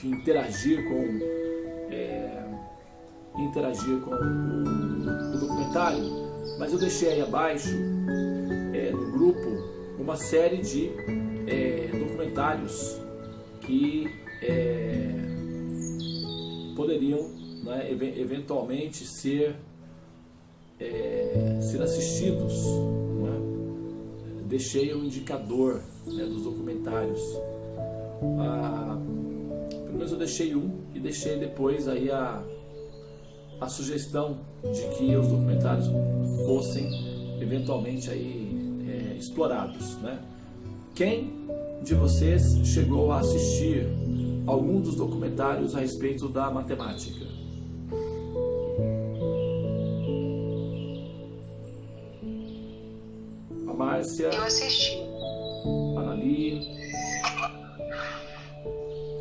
enfim, interagir com o documentário, mas eu deixei aí abaixo, no grupo, uma série de documentários que poderiam, né, eventualmente ser assistidos, né? Deixei um indicador, né, dos documentários. Pelo menos eu deixei um e deixei depois aí a sugestão de que os documentários fossem eventualmente aí explorados, né? Quem de vocês chegou a assistir algum dos documentários a respeito da matemática? A Márcia. Eu assisti. A Anali.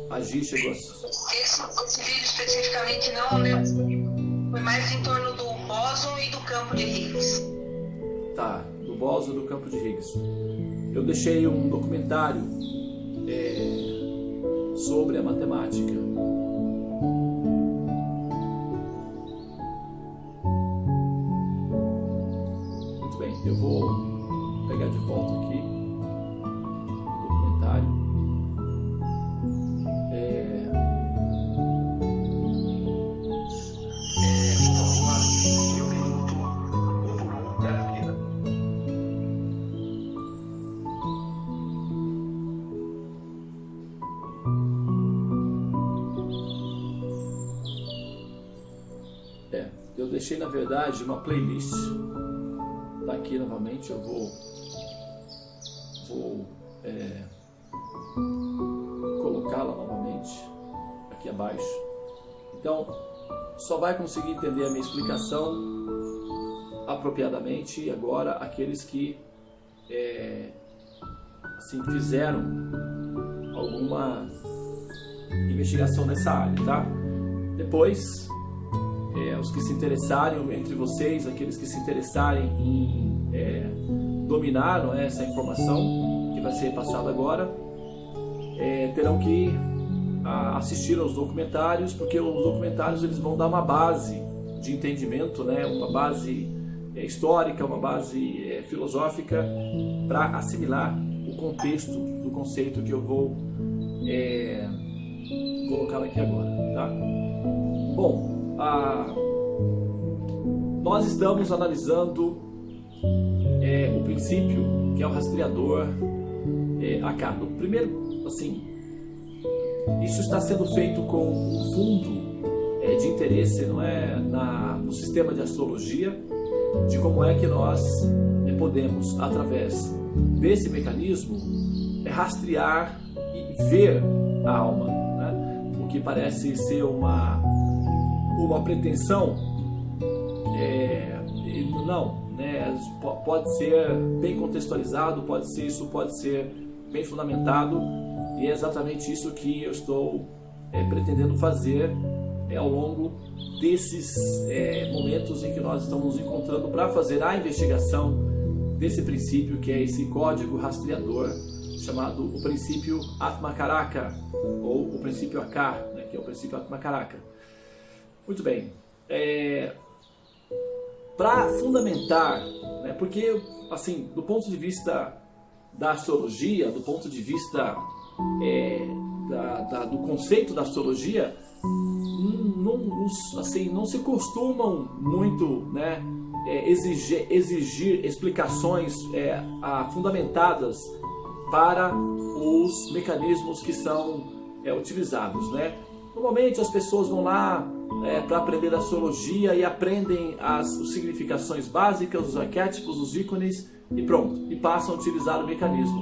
A Gi chegou a assistir. Esse vídeo especificamente não, né? Foi mais em torno do bóson e do campo de Higgs. Tá, do bóson e do campo de Higgs. Eu deixei um documentário sobre a matemática. Muito bem, eu vou pegar de volta aqui o documentário. Eu deixei, na verdade, uma playlist. Tá aqui novamente, eu vou colocá-la novamente aqui abaixo. Então, só vai conseguir entender a minha explicação apropriadamente agora aqueles que assim, fizeram alguma investigação nessa área, tá? Depois, os que se interessarem entre vocês, aqueles que se interessarem em dominar, não é, essa informação que vai ser passada agora, terão que assistir aos documentários, porque os documentários eles vão dar uma base de entendimento, né, uma base histórica, uma base filosófica para assimilar o contexto do conceito que eu vou colocar aqui agora, tá? Bom, nós estamos analisando o princípio que é o rastreador AK. Primeiro, assim, isso está sendo feito com um fundo de interesse, não é, no sistema de astrologia, de como é que nós podemos, através desse mecanismo, rastrear e ver a alma, né? O que parece ser uma pretensão, não, né? Pode ser bem contextualizado, isso pode ser bem fundamentado, e é exatamente isso que eu estou pretendendo fazer ao longo desses momentos em que nós estamos nos encontrando para fazer a investigação desse princípio, que é esse código rastreador chamado o princípio Atmakaraka, ou o princípio AK, né, que é o princípio Atmakaraka. Muito bem. Para fundamentar, né, porque, assim, do ponto de vista da astrologia, do ponto de vista do conceito da astrologia, não se costumam muito, né, exigir explicações fundamentadas para os mecanismos que são utilizados, né? Normalmente as pessoas vão lá para aprender astrologia e aprendem as significações básicas, os arquétipos, os ícones e pronto, e passam a utilizar o mecanismo.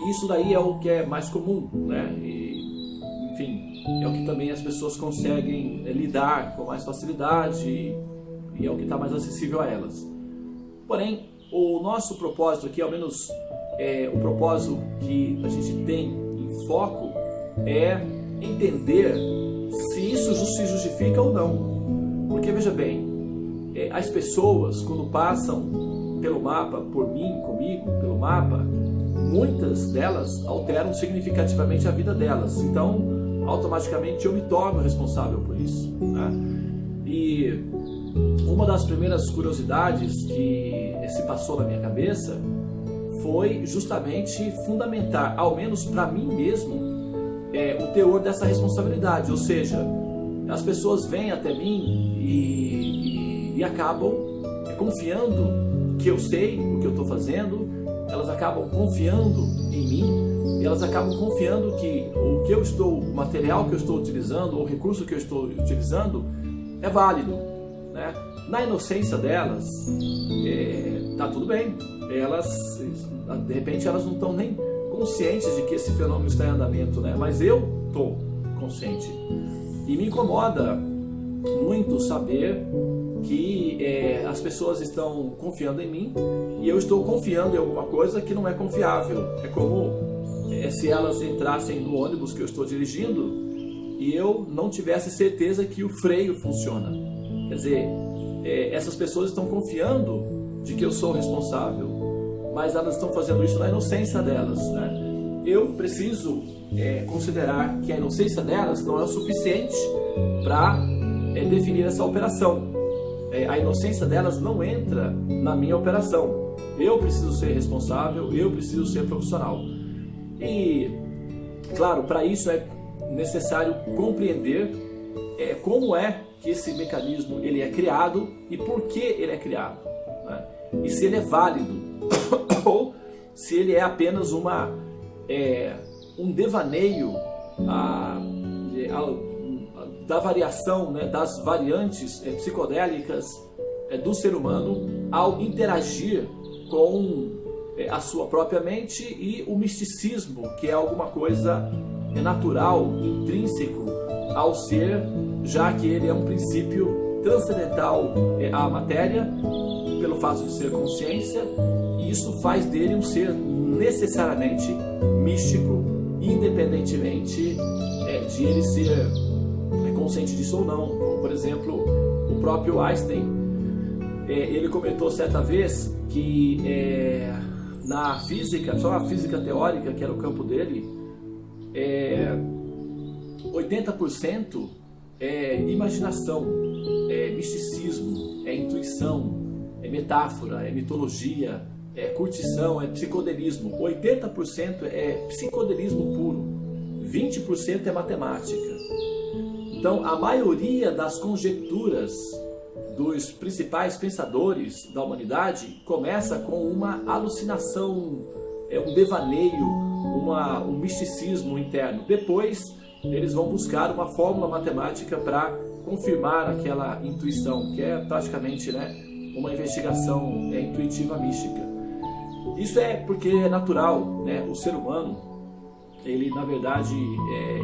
Isso daí é o que é mais comum, né? E, enfim, é o que também as pessoas conseguem lidar com mais facilidade e é o que está mais acessível a elas. Porém, o nosso propósito aqui, ao menos o propósito que a gente tem em foco, é entender se isso se justifica ou não. Porque, veja bem, as pessoas, quando passam pelo mapa, comigo, pelo mapa, muitas delas alteram significativamente a vida delas. Então, automaticamente eu me torno responsável por isso, né? E uma das primeiras curiosidades que se passou na minha cabeça foi justamente fundamentar, ao menos para mim mesmo, o teor dessa responsabilidade. Ou seja, as pessoas vêm até mim e acabam confiando que eu sei o que eu estou fazendo, elas acabam confiando em mim, e elas acabam confiando que o material que eu estou utilizando, o recurso que eu estou utilizando é válido, né? Na inocência delas, tá tudo bem. Elas, de repente, elas não estão nem conscientes de que esse fenômeno está em andamento, né? Mas eu estou consciente. E me incomoda muito saber que as pessoas estão confiando em mim e eu estou confiando em alguma coisa que não é confiável. É como se elas entrassem no ônibus que eu estou dirigindo e eu não tivesse certeza que o freio funciona. Quer dizer, essas pessoas estão confiando de que eu sou responsável, mas elas estão fazendo isso na inocência delas, né? Eu preciso considerar que a inocência delas não é o suficiente para definir essa operação. A inocência delas não entra na minha operação. Eu preciso ser responsável, eu preciso ser profissional. E, claro, para isso é necessário compreender como é que esse mecanismo ele é criado e por que ele é criado, né? E se ele é válido ou se ele é apenas um devaneio da variação, né, das variantes psicodélicas do ser humano ao interagir com a sua própria mente e o misticismo, que é alguma coisa natural, intrínseco ao ser, já que ele é um princípio transcendental à matéria, pelo fato de ser consciência, e isso faz dele um ser necessariamente místico, independentemente de ele ser consciente disso ou não. Como, por exemplo, o próprio Einstein, ele comentou certa vez que na física, só a física teórica, que era o campo dele, 80% é imaginação, é misticismo, é intuição, é metáfora, é mitologia, é curtição, é psicodelismo. 80% é psicodelismo puro, 20% é matemática. Então, a maioria das conjecturas dos principais pensadores da humanidade começa com uma alucinação, um devaneio, um misticismo interno. Depois, eles vão buscar uma fórmula matemática para confirmar aquela intuição, que é praticamente, né, uma investigação intuitiva mística. Isso é porque é natural, né? O ser humano, ele na verdade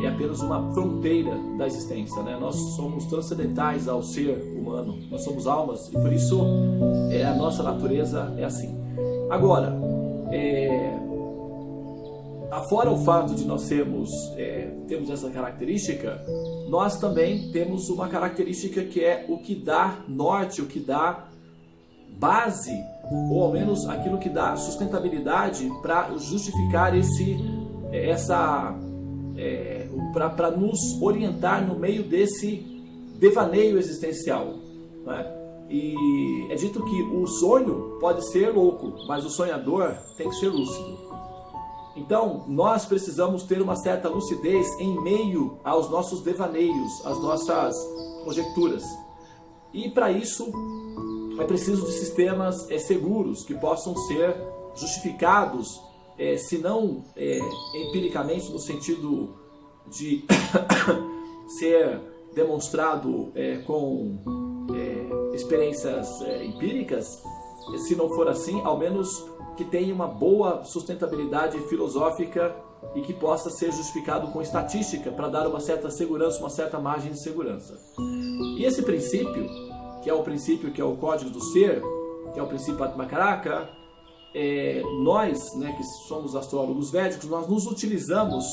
é apenas uma fronteira da existência, né? Nós somos transcendentais ao ser humano, nós somos almas e por isso a nossa natureza é assim. Agora, afora o fato de nós termos essa característica, nós também temos uma característica que é o que dá norte, o que dá base, ou ao menos aquilo que dá sustentabilidade para justificar para nos orientar no meio desse devaneio existencial, né? E é dito que o sonho pode ser louco, mas o sonhador tem que ser lúcido. Então, nós precisamos ter uma certa lucidez em meio aos nossos devaneios, às nossas conjecturas. E para isso é preciso de sistemas seguros que possam ser justificados, se não empiricamente no sentido de ser demonstrado com experiências empíricas, se não for assim, ao menos que tenha uma boa sustentabilidade filosófica e que possa ser justificado com estatística para dar uma certa segurança, uma certa margem de segurança. E esse princípio, que é o princípio que é o código do ser, que é o princípio Atmakaraka, nós, né, que somos astrólogos védicos, nós nos utilizamos,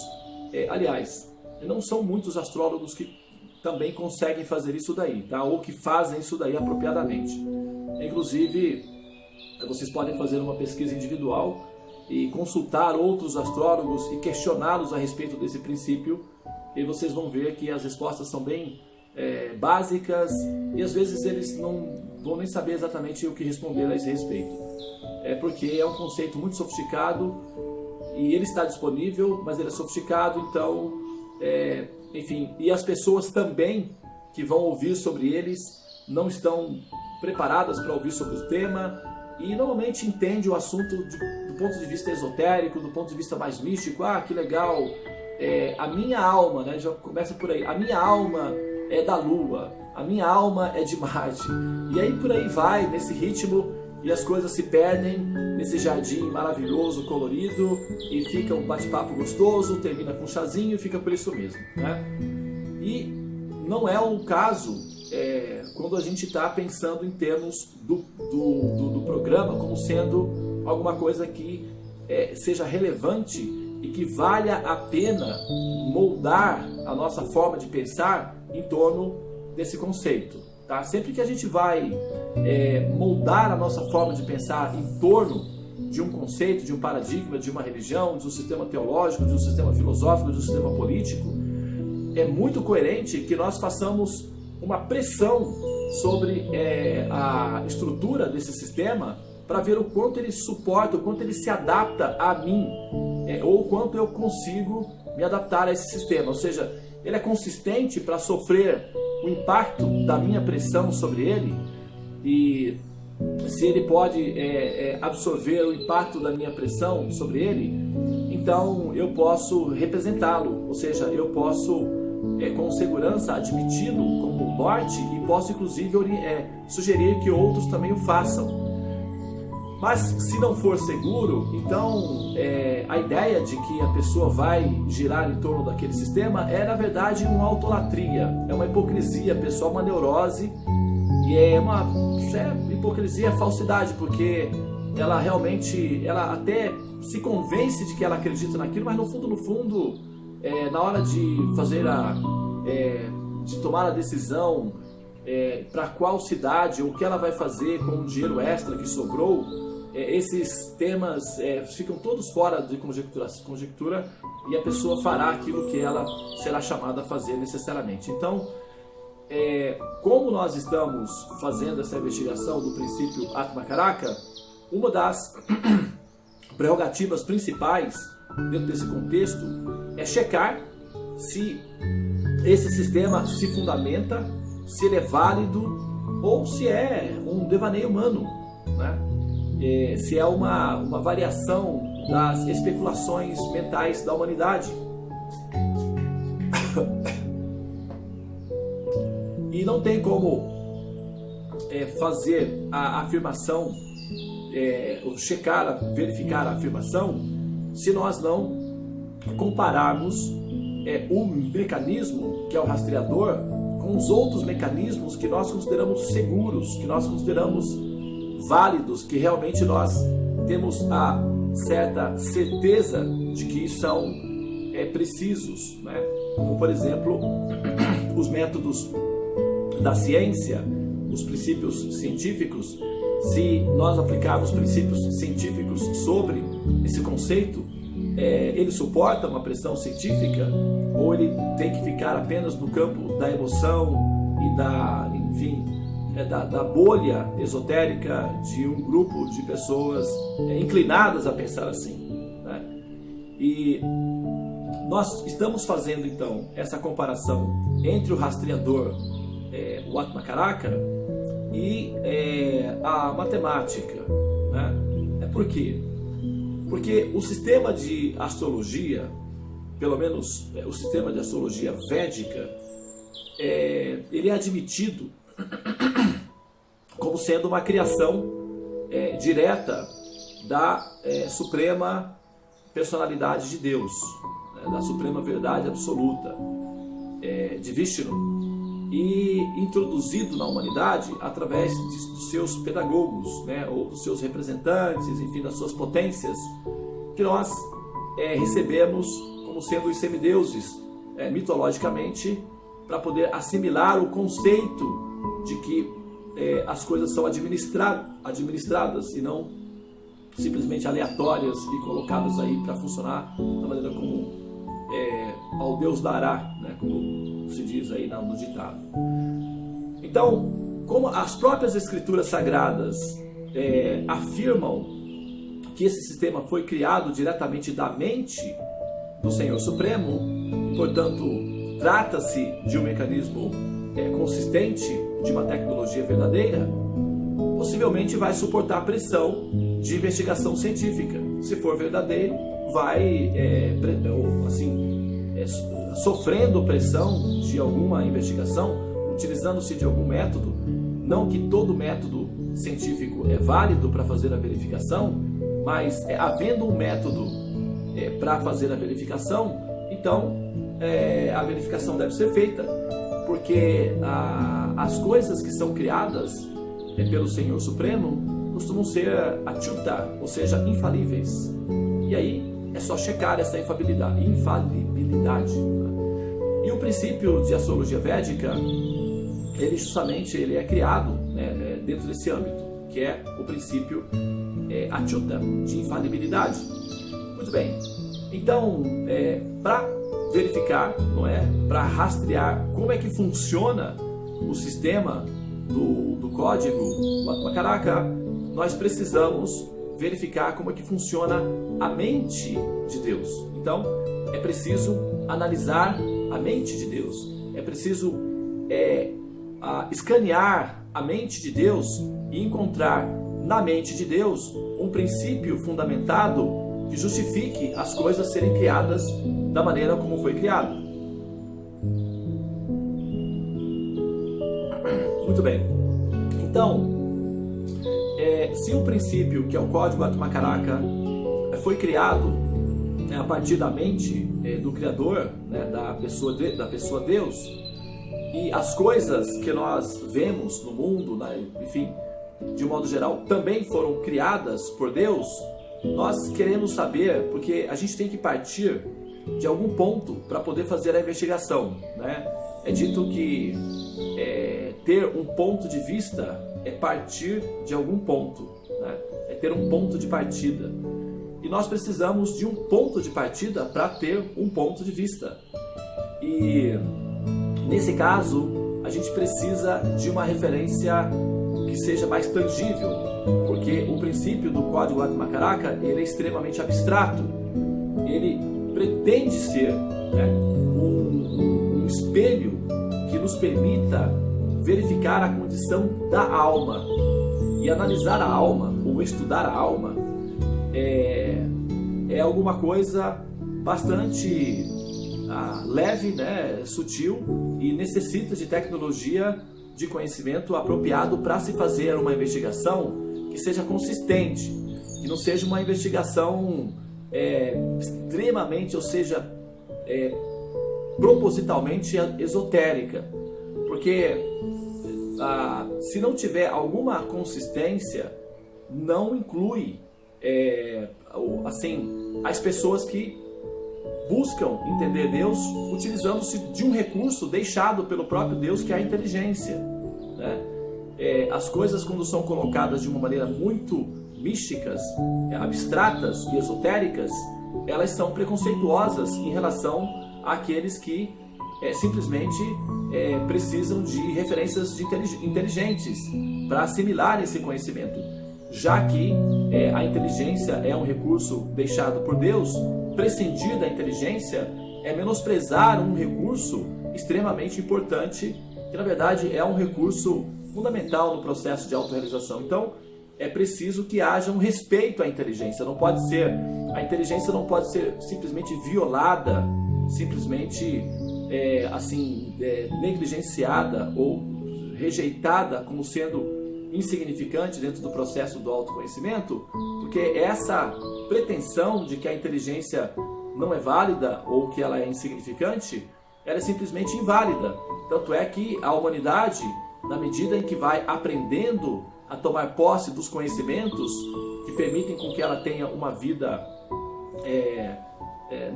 aliás, não são muitos astrólogos que também conseguem fazer isso daí, tá? Ou que fazem isso daí apropriadamente. Inclusive, vocês podem fazer uma pesquisa individual e consultar outros astrólogos e questioná-los a respeito desse princípio, e vocês vão ver que as respostas são bem básicas e às vezes eles não vão nem saber exatamente o que responder a esse respeito. Porque é um conceito muito sofisticado e ele está disponível, mas ele é sofisticado, então, enfim, e as pessoas também que vão ouvir sobre eles não estão preparadas para ouvir sobre o tema e normalmente entende o assunto do ponto de vista esotérico, do ponto de vista mais místico. Ah, que legal, a minha alma, né, já começa por aí, a minha alma é da Lua, a minha alma é de Marte, e aí por aí vai, nesse ritmo, e as coisas se perdem nesse jardim maravilhoso, colorido, e fica um bate-papo gostoso, termina com um chazinho e fica por isso mesmo, né? E não é o caso quando a gente está pensando em termos do programa como sendo alguma coisa que seja relevante e que valha a pena moldar a nossa forma de pensar em torno desse conceito. Tá? Sempre que a gente vai moldar a nossa forma de pensar em torno de um conceito, de um paradigma, de uma religião, de um sistema teológico, de um sistema filosófico, de um sistema político, é muito coerente que nós façamos uma pressão sobre a estrutura desse sistema para ver o quanto ele suporta, o quanto ele se adapta a mim, ou o quanto eu consigo me adaptar a esse sistema. Ou seja, ele é consistente para sofrer o impacto da minha pressão sobre ele, e se ele pode absorver o impacto da minha pressão sobre ele, então eu posso representá-lo, ou seja, eu posso com segurança admiti-lo como norte e posso inclusive sugerir que outros também o façam. Mas se não for seguro, então a ideia de que a pessoa vai girar em torno daquele sistema na verdade uma autolatria, é uma hipocrisia pessoal, uma neurose, e hipocrisia é falsidade, porque ela realmente, ela até se convence de que ela acredita naquilo, mas no fundo, na hora de fazer de tomar a decisão para qual cidade ou o que ela vai fazer com o dinheiro extra que sobrou, esses temas ficam todos fora de conjectura, e a pessoa fará aquilo que ela será chamada a fazer necessariamente. Então, como nós estamos fazendo essa investigação do princípio Atma Karaka, uma das prerrogativas principais dentro desse contexto é checar se esse sistema se fundamenta, se ele é válido ou se é um devaneio humano, né? Se é uma variação das especulações mentais da humanidade. E não tem como fazer a afirmação, verificar a afirmação, se nós não compararmos o mecanismo, que é o rastreador, com os outros mecanismos que nós consideramos seguros, que nós consideramos válidos, que realmente nós temos a certa certeza de que são precisos, né? Como, por exemplo, os métodos da ciência, os princípios científicos. Se nós aplicarmos princípios científicos sobre esse conceito, ele suporta uma pressão científica, ou ele tem que ficar apenas no campo da emoção e da bolha esotérica de um grupo de pessoas inclinadas a pensar assim, né? E nós estamos fazendo então essa comparação entre o rastreador, o Atma Karaka, e a matemática, né? Por quê? Porque o sistema de astrologia, pelo menos o sistema de astrologia védica, ele é admitido como sendo uma criação direta da suprema personalidade de Deus, né, da suprema verdade absoluta, de Vishnu, e introduzido na humanidade através dos seus pedagogos, né, ou dos seus representantes, enfim, das suas potências, que nós recebemos como sendo os semideuses, mitologicamente, para poder assimilar o conceito de que as coisas são administradas e não simplesmente aleatórias e colocadas aí para funcionar da maneira como ao Deus dará, né, como se diz aí no ditado. Então, como as próprias escrituras sagradas afirmam que esse sistema foi criado diretamente da mente do Senhor Supremo, e, portanto, trata-se de um mecanismo consistente, de uma tecnologia verdadeira, possivelmente vai suportar a pressão de investigação científica. Se for verdadeiro, vai sofrendo pressão de alguma investigação, utilizando-se de algum método. Não que todo método científico é válido para fazer a verificação, mas havendo um método para fazer a verificação, então a verificação deve ser feita, porque as coisas que são criadas pelo Senhor Supremo costumam ser achuta, ou seja, infalíveis. E aí é só checar essa infalibilidade. E o princípio de astrologia védica, ele justamente é criado, né, dentro desse âmbito, que é o princípio achuta, de infalibilidade. Muito bem. Então, para verificar, não é, para rastrear como é que funciona o sistema do código Vatmakaraka, nós precisamos verificar como é que funciona a mente de Deus. Então, é preciso analisar a mente de Deus. É preciso escanear a mente de Deus e encontrar na mente de Deus um princípio fundamentado que justifique as coisas serem criadas da maneira como foi criado. Muito bem. Então, se o princípio, que é o código Vatmakaraka, foi criado a partir da mente do Criador, né, da pessoa Deus, e as coisas que nós vemos no mundo, enfim, de um modo geral, também foram criadas por Deus, nós queremos saber, porque a gente tem que partir de algum ponto para poder fazer a investigação, né? É dito que ter um ponto de vista é partir de algum ponto, né? É ter um ponto de partida. E nós precisamos de um ponto de partida para ter um ponto de vista. E nesse caso, a gente precisa de uma referência que seja mais tangível, porque o princípio do código Vatmakaraka, ele é extremamente abstrato. Ele pretende ser, né, um espelho que nos permita verificar a condição da alma. E analisar a alma, ou estudar a alma, é alguma coisa bastante leve, né, sutil, e necessita de tecnologia de conhecimento apropriado para se fazer uma investigação que seja consistente, que não seja uma investigação extremamente, ou seja, propositalmente esotérica, porque se não tiver alguma consistência, não inclui as pessoas que buscam entender Deus utilizando-se de um recurso deixado pelo próprio Deus, que é a inteligência, né? As coisas, quando são colocadas de uma maneira muito místicas, abstratas e esotéricas, elas são preconceituosas em relação àqueles que simplesmente precisam de referências inteligentes para assimilar esse conhecimento. Já que a inteligência é um recurso deixado por Deus, prescindir da inteligência é menosprezar um recurso extremamente importante, que na verdade é um recurso fundamental no processo de autorrealização. Então, é preciso que haja um respeito à inteligência. A inteligência não pode ser simplesmente violada, simplesmente negligenciada ou rejeitada como sendo insignificante dentro do processo do autoconhecimento, porque essa pretensão de que a inteligência não é válida ou que ela é insignificante, ela é simplesmente inválida. Tanto é que a humanidade, na medida em que vai aprendendo a tomar posse dos conhecimentos que permitem com que ela tenha uma vida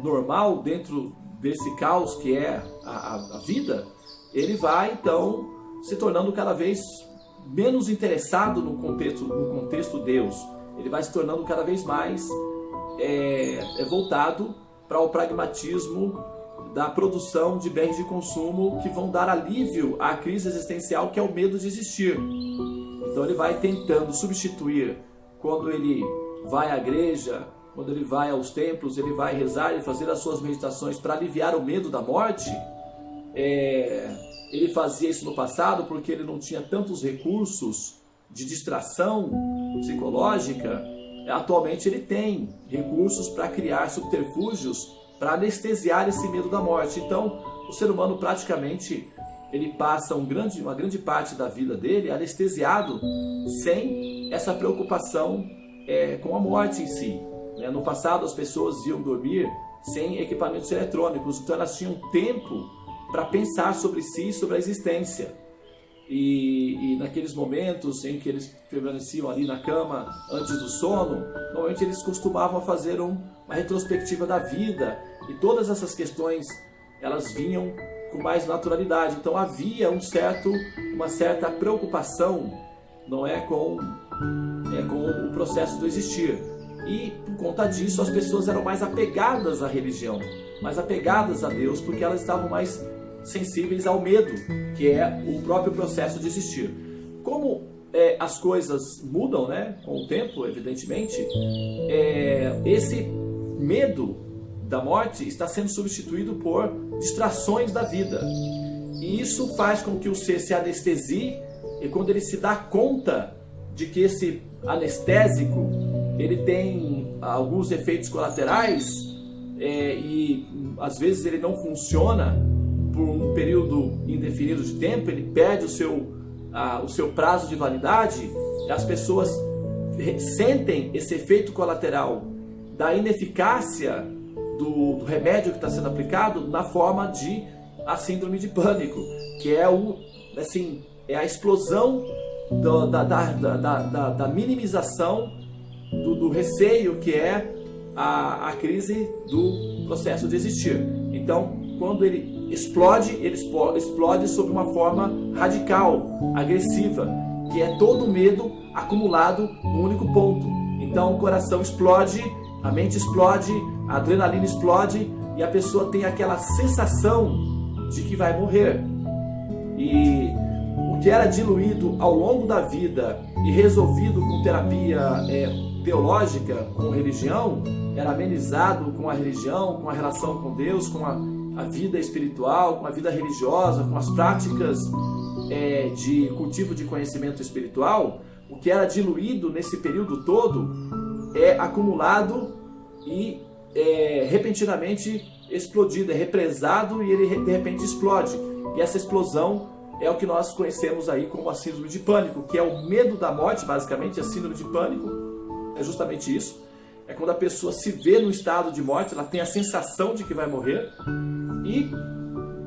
normal dentro desse caos que é a vida, ele vai então se tornando cada vez menos interessado no contexto Deus ele vai se tornando cada vez mais voltado para o pragmatismo da produção de bens de consumo que vão dar alívio à crise existencial, que é o medo de existir. Então ele vai tentando substituir, quando ele vai à igreja, quando ele vai aos templos, ele vai rezar e fazer as suas meditações para aliviar o medo da morte. Ele fazia isso no passado porque ele não tinha tantos recursos de distração psicológica. Atualmente ele tem recursos para criar subterfúgios para anestesiar esse medo da morte. Então o ser humano praticamente ele passa uma grande parte da vida dele anestesiado, sem essa preocupação com a morte em si. No passado as pessoas iam dormir sem equipamentos eletrônicos, então elas tinham tempo para pensar sobre si e sobre a existência. E naqueles momentos em que eles permaneciam ali na cama antes do sono, normalmente eles costumavam fazer uma retrospectiva da vida, e todas essas questões elas vinham com mais naturalidade. Então havia uma certa preocupação, não é, com o processo do existir. E por conta disso as pessoas eram mais apegadas à religião, mais apegadas a Deus, porque elas estavam mais sensíveis ao medo, que é o próprio processo de existir. Como as coisas mudam, né, com o tempo, evidentemente, esse medo da morte está sendo substituído por distrações da vida. E isso faz com que o ser se anestesie, e quando ele se dá conta de que esse anestésico ele tem alguns efeitos colaterais, e às vezes ele não funciona por um período indefinido de tempo, ele perde o seu prazo de validade, as pessoas sentem esse efeito colateral da ineficácia do remédio que está sendo aplicado na forma de a síndrome de pânico, que é a explosão da minimização do receio, que é a crise do processo de existir. Então, quando ele explode sob uma forma radical, agressiva, que é todo o medo acumulado num único ponto. Então o coração explode, a mente explode, a adrenalina explode, e a pessoa tem aquela sensação de que vai morrer. E o que era diluído ao longo da vida e resolvido com terapia teológica, com religião, era amenizado com a religião, com a relação com Deus, com a vida espiritual, com a vida religiosa, com as práticas de cultivo de conhecimento espiritual. O que era diluído nesse período todo é acumulado e repentinamente explodido, é represado, e ele de repente explode. E essa explosão é o que nós conhecemos aí como a síndrome de pânico, que é o medo da morte, basicamente. A síndrome de pânico é justamente isso. É quando a pessoa se vê no estado de morte, ela tem a sensação de que vai morrer, e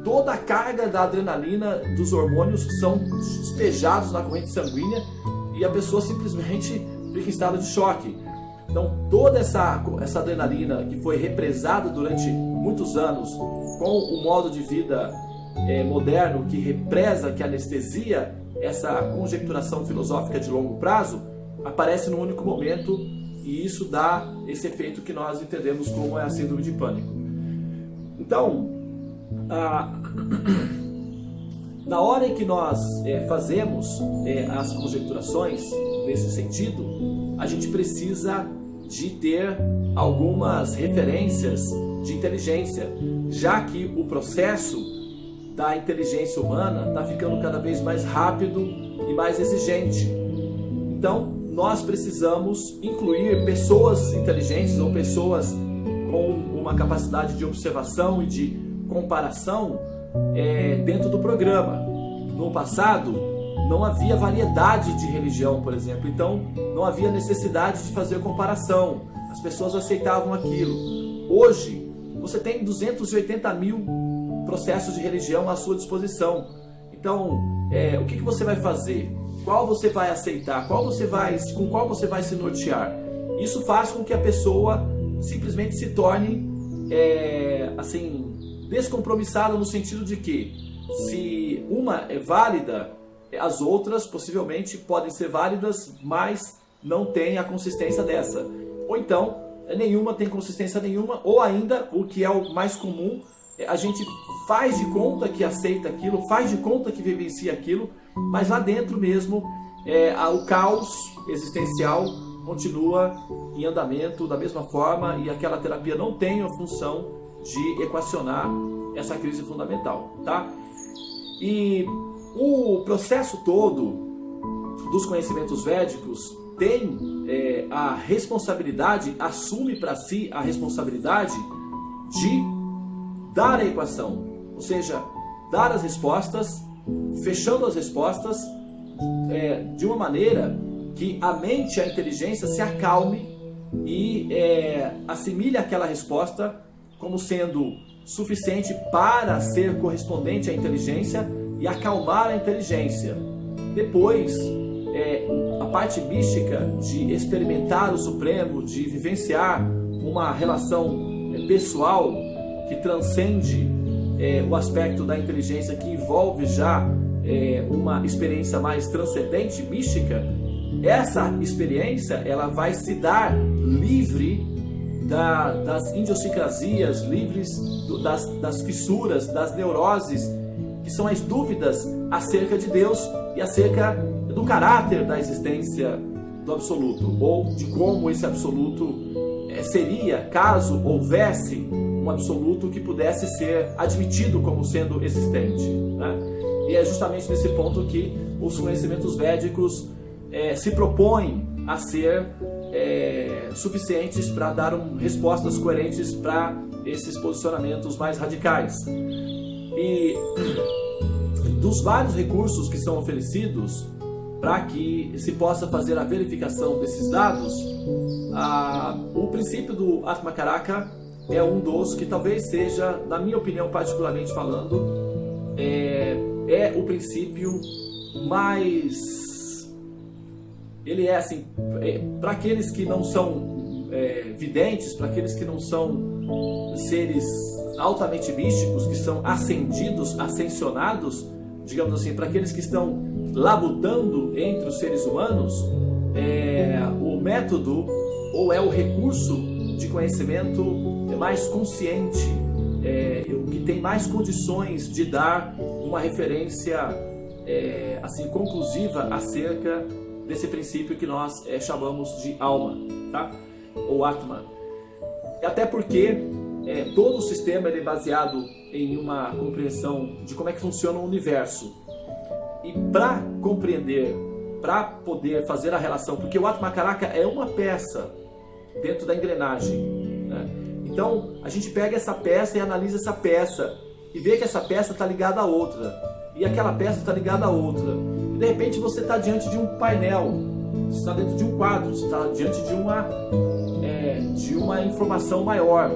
toda a carga da adrenalina, dos hormônios, são despejados na corrente sanguínea, e a pessoa simplesmente fica em estado de choque. Então toda essa adrenalina que foi represada durante muitos anos com o modo de vida moderno, que represa, que anestesia essa conjecturação filosófica de longo prazo, aparece num único momento, e isso dá esse efeito que nós entendemos como a síndrome de pânico. Então, na hora em que nós fazemos as conjecturações nesse sentido, a gente precisa de ter algumas referências de inteligência, já que o processo da inteligência humana está ficando cada vez mais rápido e mais exigente. Então, nós precisamos incluir pessoas inteligentes ou pessoas com uma capacidade de observação e de comparação dentro do programa. No passado, não havia variedade de religião, por exemplo, então não havia necessidade de fazer comparação. As pessoas aceitavam aquilo. Hoje, você tem 280 mil processos de religião à sua disposição. Então, o que você vai fazer? Qual você vai aceitar? Com qual você vai se nortear? Isso faz com que a pessoa simplesmente se torne descompromissada, no sentido de que, se uma é válida, as outras possivelmente podem ser válidas, mas não tem a consistência dessa. Ou então, nenhuma tem consistência nenhuma, ou ainda, o que é o mais comum, a gente faz de conta que aceita aquilo, faz de conta que vivencia aquilo, mas lá dentro mesmo, o caos existencial continua em andamento da mesma forma, e aquela terapia não tem a função de equacionar essa crise fundamental, tá? E o processo todo dos conhecimentos védicos tem a responsabilidade, assume para si a responsabilidade de dar a equação, ou seja, dar as respostas, fechando as respostas de uma maneira que a mente e a inteligência se acalme e assimile aquela resposta como sendo suficiente para ser correspondente à inteligência e acalmar a inteligência. Depois, a parte mística de experimentar o Supremo, de vivenciar uma relação pessoal que transcende o aspecto da inteligência, que envolve já uma experiência mais transcendente, mística. Essa experiência ela vai se dar livre das idiosincrasias, livres das fissuras, das neuroses, que são as dúvidas acerca de Deus e acerca do caráter da existência do absoluto, ou de como esse absoluto seria caso houvesse um absoluto que pudesse ser admitido como sendo existente, né? E é justamente nesse ponto que os conhecimentos védicos se propõem a ser suficientes para dar respostas coerentes para esses posicionamentos mais radicais. E dos vários recursos que são oferecidos para que se possa fazer a verificação desses dados, o princípio do Atmakaraka é um dos que talvez seja, na minha opinião particularmente falando, o princípio mais... Ele é assim, para aqueles que não são videntes, para aqueles que não são seres altamente místicos, que são ascendidos, ascensionados, digamos assim, para aqueles que estão labutando entre os seres humanos, o método ou o recurso de conhecimento mais consciente, o que tem mais condições de dar uma referência assim conclusiva acerca desse princípio que nós chamamos de alma, tá? Ou Atman. Até porque todo o sistema ele é baseado em uma compreensão de como é que funciona o universo. E para compreender, para poder fazer a relação, porque o Atmakaraka é uma peça dentro da engrenagem, né? Então a gente pega essa peça e analisa essa peça e vê que essa peça está ligada a outra, e aquela peça está ligada a outra. E de repente você está diante de um painel, você está dentro de um quadro, você está diante de uma informação maior.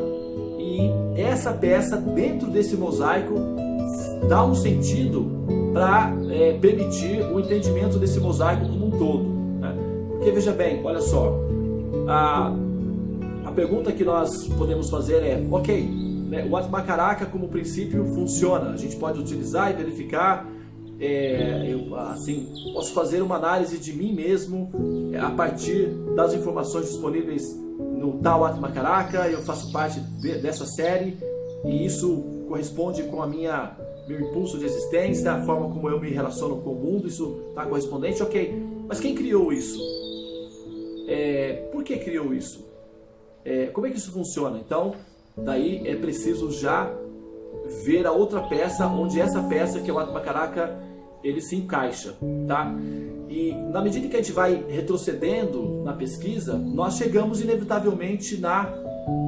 E essa peça, dentro desse mosaico, dá um sentido para permitir o entendimento desse mosaico como um todo, né? Porque veja bem, olha só, a pergunta que nós podemos fazer é, ok, né, o Atmakaraka como princípio funciona, a gente pode utilizar e verificar, eu assim, posso fazer uma análise de mim mesmo a partir das informações disponíveis no tal Atmakaraka, eu faço parte dessa série e isso corresponde com meu impulso de existência, a forma como eu me relaciono com o mundo, isso está correspondente, ok. Mas quem criou isso? Por que criou isso? Como é que isso funciona? Então, daí é preciso já ver a outra peça, onde essa peça, que é o Atmakaraka, ele se encaixa, tá? E na medida que a gente vai retrocedendo na pesquisa, nós chegamos inevitavelmente na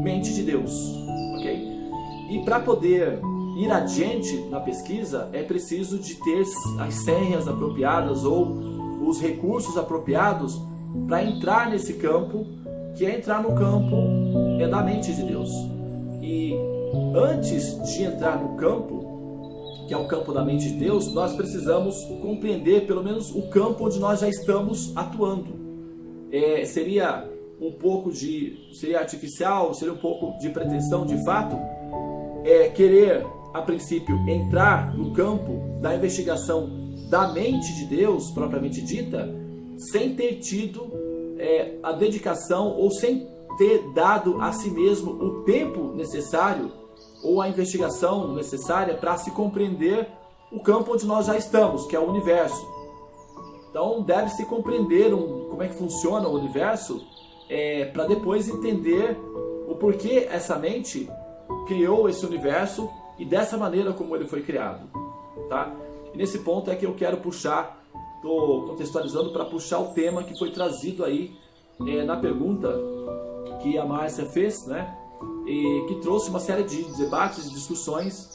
mente de Deus, ok? E para poder ir adiante na pesquisa, é preciso de ter as senhas apropriadas ou os recursos apropriados para entrar nesse campo, que é entrar no campo da mente de Deus. E antes de entrar no campo, que é o campo da mente de Deus, nós precisamos compreender pelo menos o campo onde nós já estamos atuando. Seria artificial, seria um pouco de pretensão de fato, querer a princípio entrar no campo da investigação da mente de Deus propriamente dita, sem ter tido a dedicação ou sem ter dado a si mesmo o tempo necessário ou a investigação necessária para se compreender o campo onde nós já estamos, que é o universo. Então deve-se compreender como é que funciona o universo para depois entender o porquê essa mente criou esse universo e dessa maneira como ele foi criado. Tá? E nesse ponto é que eu quero puxar, estou contextualizando para puxar o tema que foi trazido aí na pergunta que a Márcia fez, né? E que trouxe uma série de debates e discussões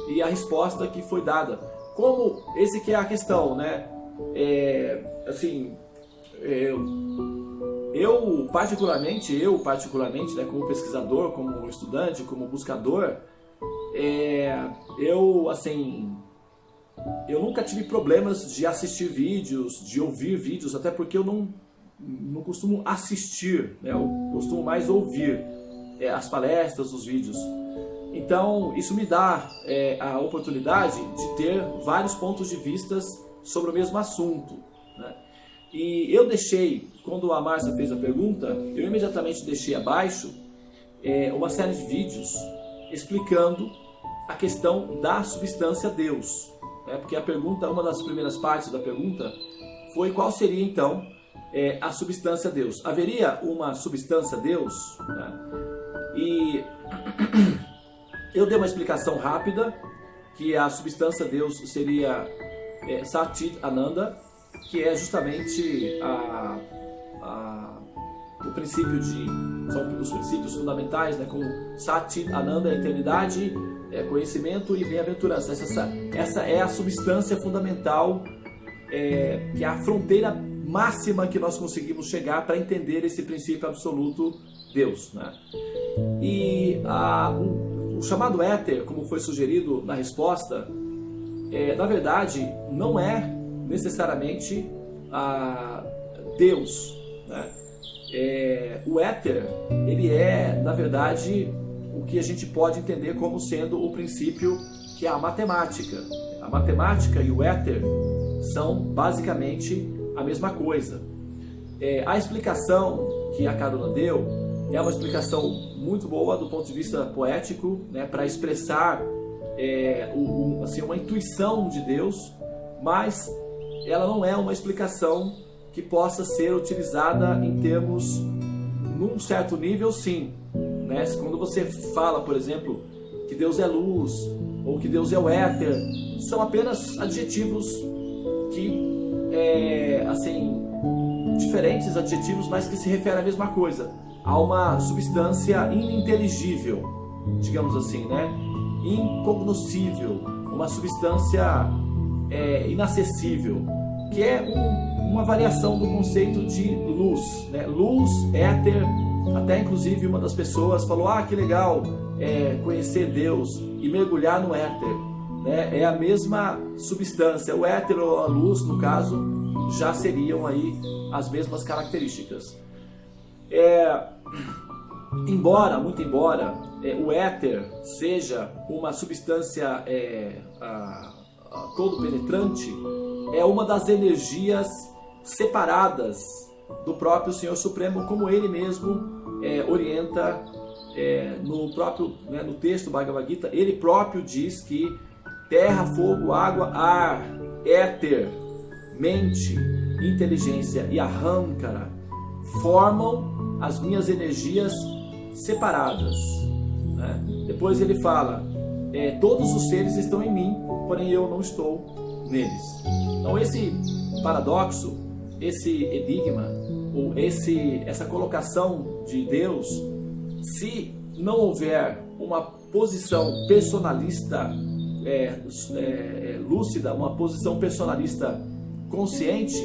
e a resposta que foi dada. Como esse que é a questão, né? Eu particularmente, né, como pesquisador, como estudante, como buscador, eu nunca tive problemas de assistir vídeos, de ouvir vídeos, até porque eu não costumo assistir, né? Eu costumo mais ouvir as palestras, os vídeos. Então isso me dá a oportunidade de ter vários pontos de vista sobre o mesmo assunto, né? E eu deixei, quando a Márcia fez a pergunta, eu imediatamente deixei abaixo uma série de vídeos explicando a questão da substância Deus, né? Porque a pergunta, uma das primeiras partes da pergunta foi qual seria então a substância Deus. Haveria uma substância Deus, né? E eu dei uma explicação rápida que a substância Deus seria Satchit Ananda, que é justamente o princípio são os princípios fundamentais, né? Como Satchit Ananda, eternidade, conhecimento e bem-aventurança. Essa é a substância fundamental, que é a fronteira máxima que nós conseguimos chegar para entender esse princípio absoluto Deus, né? E o chamado éter, como foi sugerido na resposta, na verdade não é necessariamente Deus, né? O éter, ele é, na verdade, o que a gente pode entender como sendo o princípio que é a matemática. A matemática e o éter são basicamente a mesma coisa. A explicação que a Carolina deu é uma explicação muito boa do ponto de vista poético, né, para expressar uma intuição de Deus, mas ela não é uma explicação que possa ser utilizada em termos, num certo nível, sim, né? Quando você fala, por exemplo, que Deus é luz ou que Deus é o éter, são apenas adjetivos que diferentes adjetivos, mas que se referem à mesma coisa, a uma substância ininteligível, digamos assim, né? Incognoscível, uma substância inacessível, que é uma variação do conceito de luz, né? Luz, éter, até inclusive uma das pessoas falou, que legal conhecer Deus e mergulhar no éter, né? É a mesma substância, o éter ou a luz, no caso, já seriam aí as mesmas características. Muito embora o éter seja uma substância todo penetrante, é uma das energias separadas do próprio Senhor Supremo, como ele mesmo orienta no texto Bhagavad Gita. Ele próprio diz que terra, fogo, água, ar, éter, mente, inteligência e ahankara formam as minhas energias separadas, né? Depois ele fala, todos os seres estão em mim, porém eu não estou neles. Então esse paradoxo, esse enigma, ou essa colocação de Deus, se não houver uma posição personalista lúcida, uma posição personalista consciente,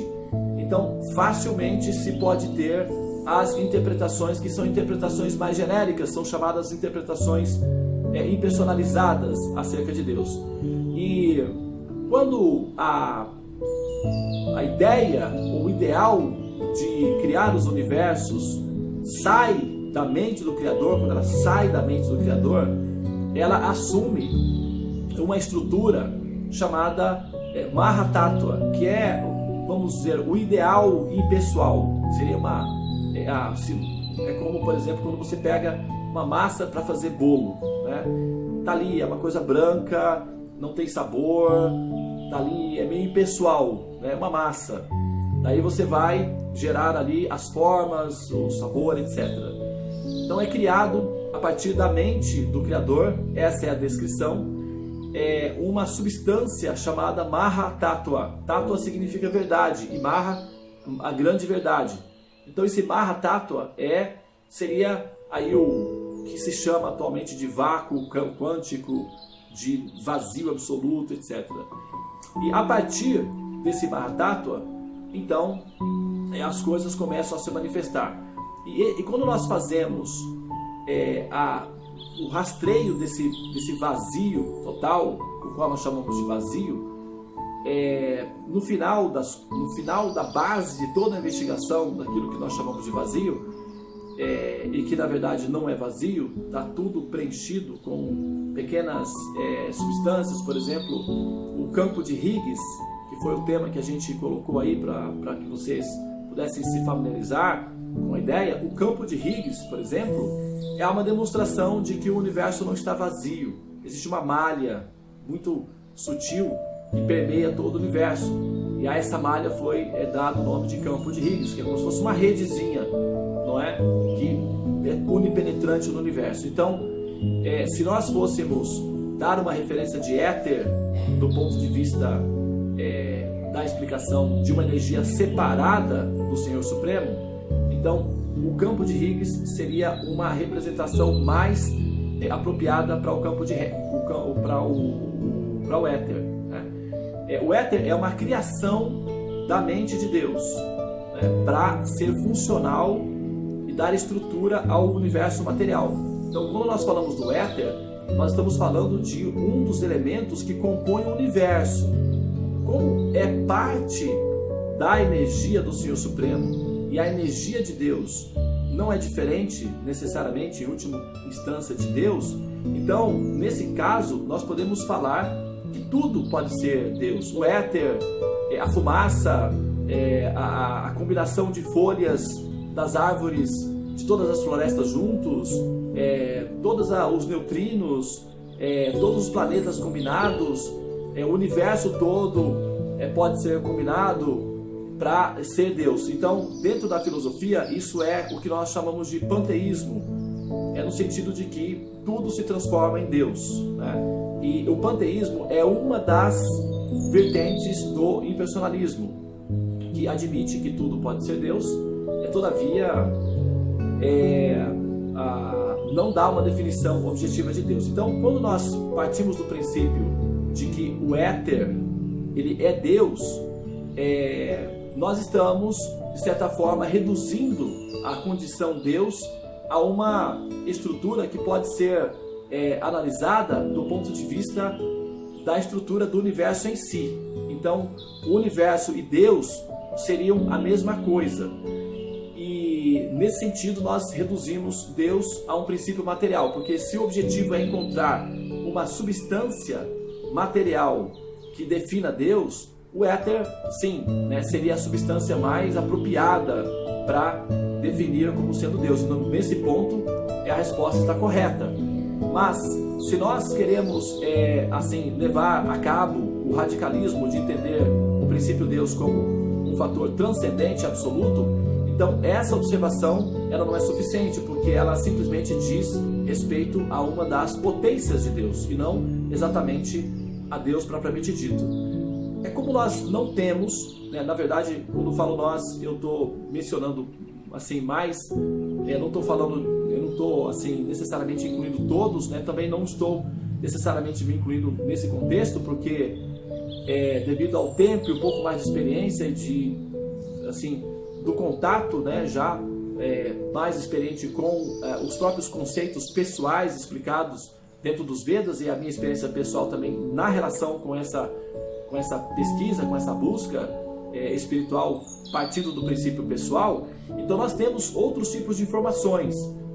então facilmente se pode ter as interpretações que são interpretações mais genéricas, são chamadas interpretações impersonalizadas acerca de Deus. E quando a ideia, o ideal de criar os universos sai da mente do Criador, quando ela sai da mente do Criador, ela assume uma estrutura chamada Mahatattva, que é, vamos dizer, o ideal impessoal. Seria É como, por exemplo, quando você pega uma massa para fazer bolo, né? Tá ali, é uma coisa branca, não tem sabor, tá ali, é meio impessoal, né? Uma massa. Daí você vai gerar ali as formas, o sabor, etc. Então é criado a partir da mente do Criador, essa é a descrição, uma substância chamada Maha Tattva. Tattva significa verdade e Maha, a grande verdade. Então esse Maha Tattva seria aí o que se chama atualmente de vácuo quântico, de vazio absoluto, etc. E a partir desse Maha Tattva, então, as coisas começam a se manifestar. E quando nós fazemos o rastreio desse vazio total, o qual nós chamamos de vazio, no final da base de toda a investigação daquilo que nós chamamos de vazio, e que na verdade não é vazio, está tudo preenchido com pequenas substâncias, por exemplo, o campo de Higgs, que foi o tema que a gente colocou aí para que vocês pudessem se familiarizar com a ideia. O campo de Higgs, por exemplo, é uma demonstração de que o universo não está vazio. Existe uma malha muito sutil que permeia todo o universo. E a essa malha foi dado o nome de campo de Higgs, que é como se fosse uma redezinha, não é? Que é unipenetrante no universo. Então, se nós fôssemos dar uma referência de éter do ponto de vista da explicação de uma energia separada do Senhor Supremo, então o campo de Higgs seria uma representação mais apropriada para o campo para o éter, né? O éter é uma criação da mente de Deus, né, para ser funcional e dar estrutura ao universo material. Então, quando nós falamos do éter, nós estamos falando de um dos elementos que compõe o universo. Como é parte da energia do Senhor Supremo e a energia de Deus não é diferente necessariamente, em última instância, de Deus, então, nesse caso, nós podemos falar que tudo pode ser Deus. O éter, a fumaça, a combinação de folhas das árvores, de todas as florestas juntos, todos os neutrinos, todos os planetas combinados, o universo todo pode ser combinado para ser Deus. Então, dentro da filosofia, isso é o que nós chamamos de panteísmo, no sentido de que tudo se transforma em Deus, né? E o panteísmo é uma das vertentes do impersonalismo, que admite que tudo pode ser Deus, todavia não dá uma definição objetiva de Deus. Então, quando nós partimos do princípio de que o éter ele é Deus, nós estamos, de certa forma, reduzindo a condição Deus a uma estrutura que pode ser analisada do ponto de vista da estrutura do universo em si. Então, o universo e Deus seriam a mesma coisa. E, nesse sentido, nós reduzimos Deus a um princípio material, porque se o objetivo é encontrar uma substância material que defina Deus, o éter, sim, né, seria a substância mais apropriada para definir como sendo Deus. Então, nesse ponto, a resposta está correta. Mas, se nós queremos levar a cabo o radicalismo de entender o princípio Deus como um fator transcendente, absoluto, então essa observação ela não é suficiente, porque ela simplesmente diz respeito a uma das potências de Deus, e não exatamente a Deus propriamente dito. É como nós não temos, né, na verdade, quando falo nós, eu estou mencionando assim mais, eu não estou assim necessariamente incluindo todos, né? Também não estou necessariamente me incluindo nesse contexto, porque devido ao tempo e um pouco mais de experiência e do contato, né, já mais experiente com os próprios conceitos pessoais explicados dentro dos Vedas, e a minha experiência pessoal também na relação com essa pesquisa, com essa busca espiritual partindo do princípio pessoal. Então nós temos outros tipos de informações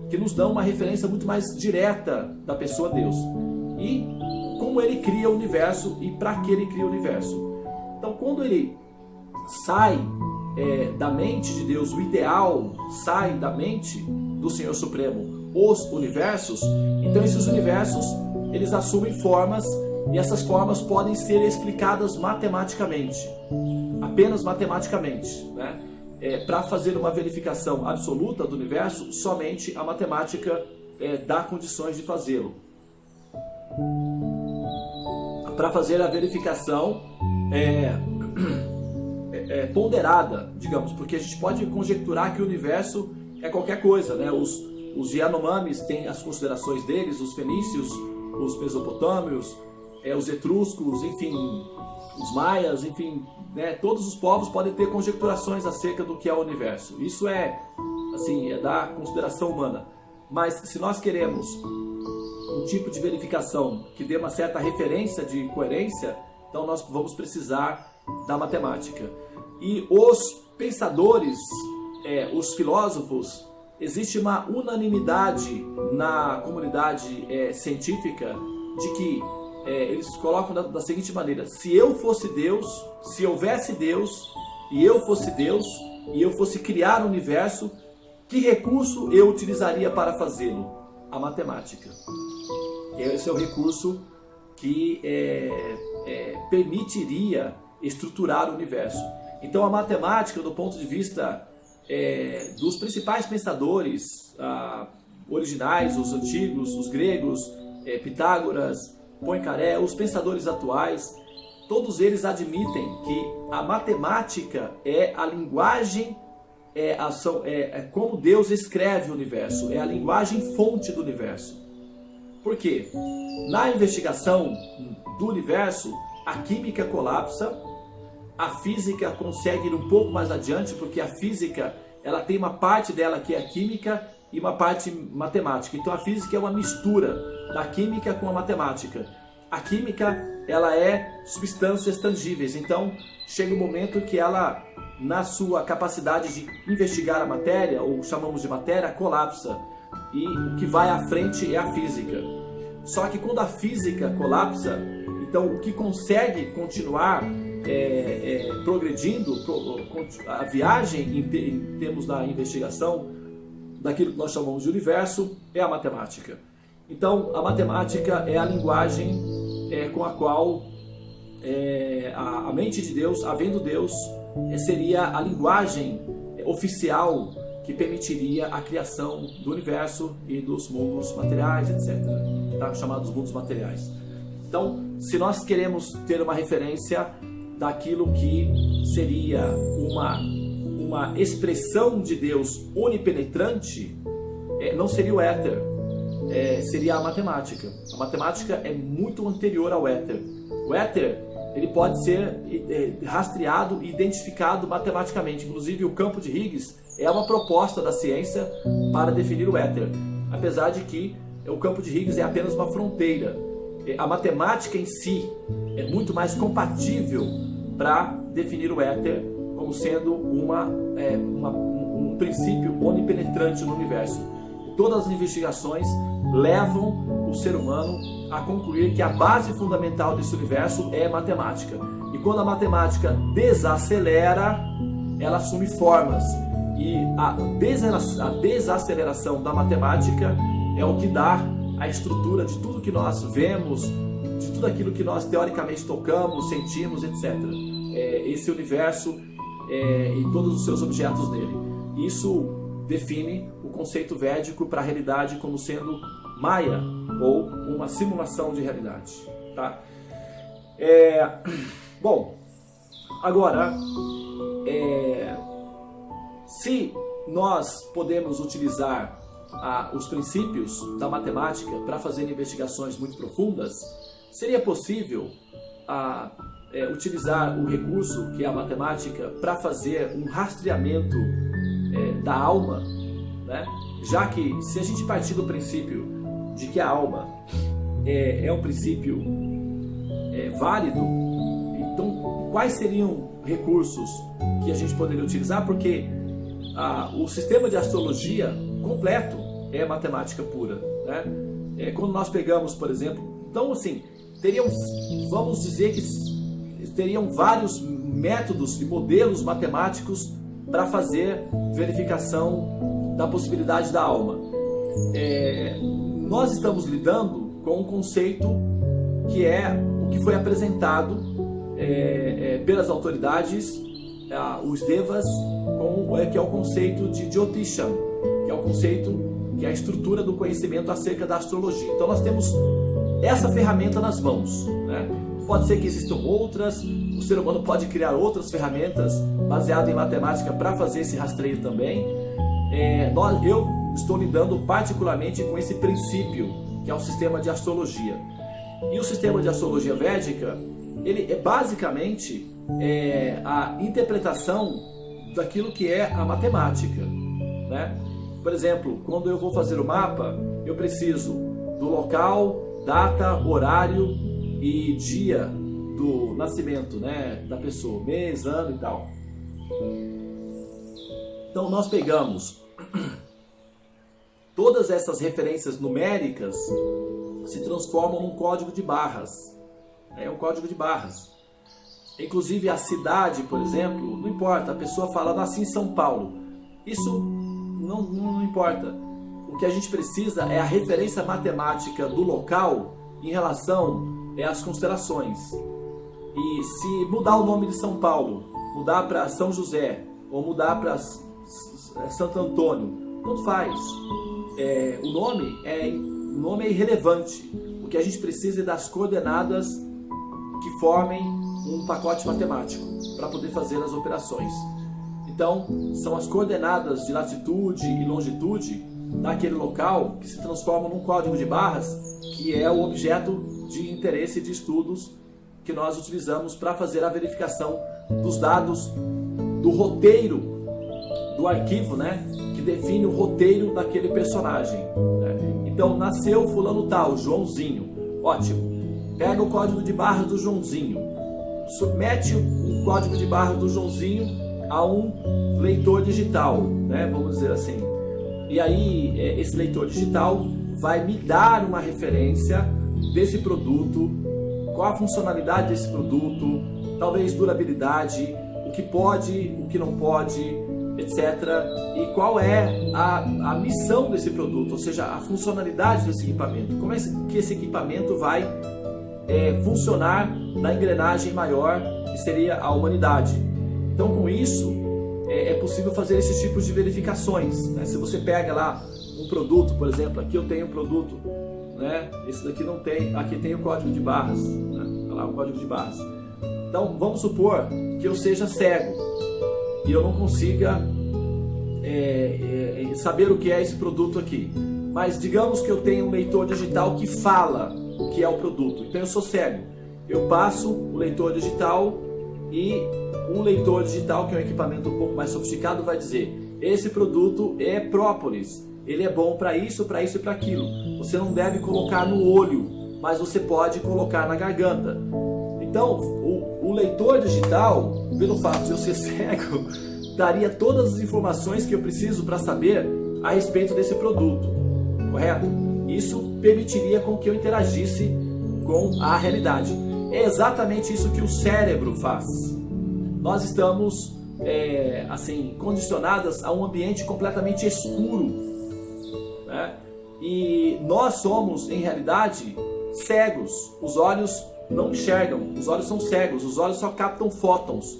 que nos dão uma referência muito mais direta da pessoa Deus e como ele cria o universo e para que ele cria o universo. Então, quando ele sai da mente de Deus, o ideal sai da mente do Senhor Supremo, os universos, então esses universos, eles assumem formas, e essas formas podem ser explicadas matematicamente, apenas matematicamente, né? Para fazer uma verificação absoluta do universo, somente a matemática dá condições de fazê-lo. Para fazer a verificação ponderada, digamos, porque a gente pode conjecturar que o universo é qualquer coisa, né? Os Yanomamis têm as considerações deles, os fenícios, os mesopotâmios, os etruscos, enfim, os maias, enfim, né? Todos os povos podem ter conjecturações acerca do que é o universo. Isso é da consideração humana. Mas se nós queremos um tipo de verificação que dê uma certa referência de coerência, então nós vamos precisar da matemática. E os pensadores, os filósofos, existe uma unanimidade na comunidade científica de que eles colocam da seguinte maneira: se eu fosse Deus, se houvesse Deus, e eu fosse Deus, e eu fosse criar o universo, que recurso eu utilizaria para fazê-lo? A matemática. Esse é o recurso que permitiria estruturar o universo. Então a matemática, do ponto de vista dos principais pensadores originais, os antigos, os gregos, Pitágoras, Poincaré, os pensadores atuais, todos eles admitem que a matemática é a linguagem, como Deus escreve o universo, é a linguagem fonte do universo. Por quê? Na investigação do universo, a química colapsa, a física consegue ir um pouco mais adiante, porque a física ela tem uma parte dela que é a química e uma parte matemática. Então a física é uma mistura da química com a matemática. A química ela é substâncias tangíveis, então chega um momento que ela, na sua capacidade de investigar a matéria, ou chamamos de matéria, colapsa. E o que vai à frente é a física. Só que quando a física colapsa, então o que consegue continuar progredindo, a viagem em termos da investigação daquilo que nós chamamos de universo, é a matemática. Então a matemática é a linguagem com a qual a mente de Deus, havendo Deus, seria a linguagem oficial que permitiria a criação do universo e dos mundos materiais, etc. Tá? Chamados mundos materiais. Então, se nós queremos ter uma referência daquilo que seria uma expressão de Deus onipenetrante, não seria o éter, seria a matemática. A matemática é muito anterior ao éter. O éter, ele pode ser rastreado e identificado matematicamente. Inclusive, o campo de Higgs é uma proposta da ciência para definir o éter, apesar de que o campo de Higgs é apenas uma fronteira. A matemática em si é muito mais compatível para definir o éter como sendo um princípio onipenetrante no universo. Todas as investigações levam o ser humano a concluir que a base fundamental desse universo é matemática. E quando a matemática desacelera, ela assume formas. E a desaceleração da matemática é o que dá a estrutura de tudo que nós vemos, de tudo aquilo que nós teoricamente tocamos, sentimos, etc. Esse universo e todos os seus objetos nele. Isso define o conceito védico para a realidade como sendo Maya, ou uma simulação de realidade. Tá? Bom, agora, se nós podemos utilizar os princípios da matemática para fazer investigações muito profundas, seria possível utilizar o recurso que é a matemática para fazer um rastreamento da alma, né? Já que se a gente partir do princípio de que a alma é um princípio válido, então quais seriam recursos que a gente poderia utilizar? Porque o sistema de astrologia completo é matemática pura, né? Quando nós pegamos, por exemplo, então assim, vamos dizer que teriam vários métodos e modelos matemáticos para fazer verificação da possibilidade da alma. Nós estamos lidando com um conceito que é o que foi apresentado pelas autoridades, os devas, que é o conceito de Jyotisham, que é o conceito, que é a estrutura do conhecimento acerca da astrologia. Então nós temos essa ferramenta nas mãos, né? Pode ser que existam outras, o ser humano pode criar outras ferramentas baseadas em matemática para fazer esse rastreio também. Eu estou lidando particularmente com esse princípio, que é o sistema de astrologia. E o sistema de astrologia védica, ele é basicamente a interpretação daquilo que é a matemática, né? Por exemplo, quando eu vou fazer o mapa, eu preciso do local, data, horário e dia do nascimento, né, da pessoa, mês, ano e tal. Então nós pegamos todas essas referências numéricas, se transformam num código de barras. É um código de barras. Inclusive a cidade, por exemplo, não importa, a pessoa fala, nasci em São Paulo. Isso não importa. O que a gente precisa é a referência matemática do local em relação às constelações. E se mudar o nome de São Paulo, mudar para São José, ou mudar para Santo Antônio, tanto faz. O nome é irrelevante. O que a gente precisa é das coordenadas que formem um pacote matemático para poder fazer as operações. Então, são as coordenadas de latitude e longitude daquele local que se transformam num código de barras, que é o objeto de interesse de estudos que nós utilizamos para fazer a verificação dos dados do roteiro do arquivo, né, que define o roteiro daquele personagem, né? Então, nasceu fulano tal, Joãozinho. Ótimo. Pega o código de barras do Joãozinho, submete o código de barras do Joãozinho a um leitor digital, né, vamos dizer assim. E aí, esse leitor digital vai me dar uma referência desse produto, qual a funcionalidade desse produto, talvez durabilidade, o que pode, o que não pode, etc. E qual é a missão desse produto, ou seja, a funcionalidade desse equipamento. Como é que esse equipamento vai funcionar na engrenagem maior, que seria a humanidade. Então, com isso, é possível fazer esses tipos de verificações, né? Se você pega lá um produto, por exemplo, aqui eu tenho um produto, né? Esse daqui não tem, aqui tem o código de barras, né? Olha lá o código de barras. Então, vamos supor que eu seja cego e eu não consiga saber o que é esse produto aqui. Mas digamos que eu tenho um leitor digital que fala o que é o produto. Então eu sou cego. Eu passo o leitor digital e o leitor digital, que é um equipamento um pouco mais sofisticado, vai dizer: esse produto é própolis, ele é bom para isso, para isso e para aquilo. Você não deve colocar no olho, mas você pode colocar na garganta. Então, o leitor digital, pelo fato de eu ser cego, daria todas as informações que eu preciso para saber a respeito desse produto, correto? Isso permitiria com que eu interagisse com a realidade. É exatamente isso que o cérebro faz. Nós estamos condicionadas a um ambiente completamente escuro, né? E nós somos, em realidade, cegos. Os olhos não enxergam, os olhos são cegos, os olhos só captam fótons.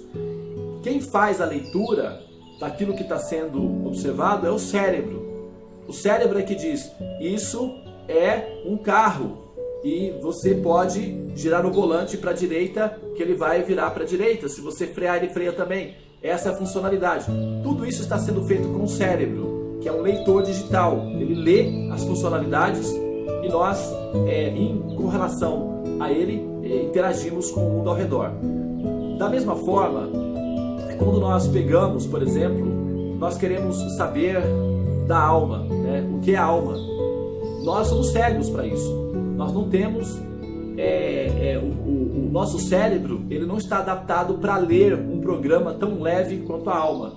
Quem faz a leitura daquilo que está sendo observado é o cérebro. O cérebro é que diz: isso é um carro e você pode girar o volante para a direita, que ele vai virar para a direita. Se você frear, ele freia também. Essa é a funcionalidade. Tudo isso está sendo feito com o cérebro, que é um leitor digital. Ele lê as funcionalidades e nós, com relação a ele, interagimos com o mundo ao redor. Da mesma forma, quando nós pegamos, por exemplo, nós queremos saber da alma, né? O que é a alma? Nós somos cegos para isso. Nós não temos o nosso cérebro, ele não está adaptado para ler um programa tão leve quanto a alma.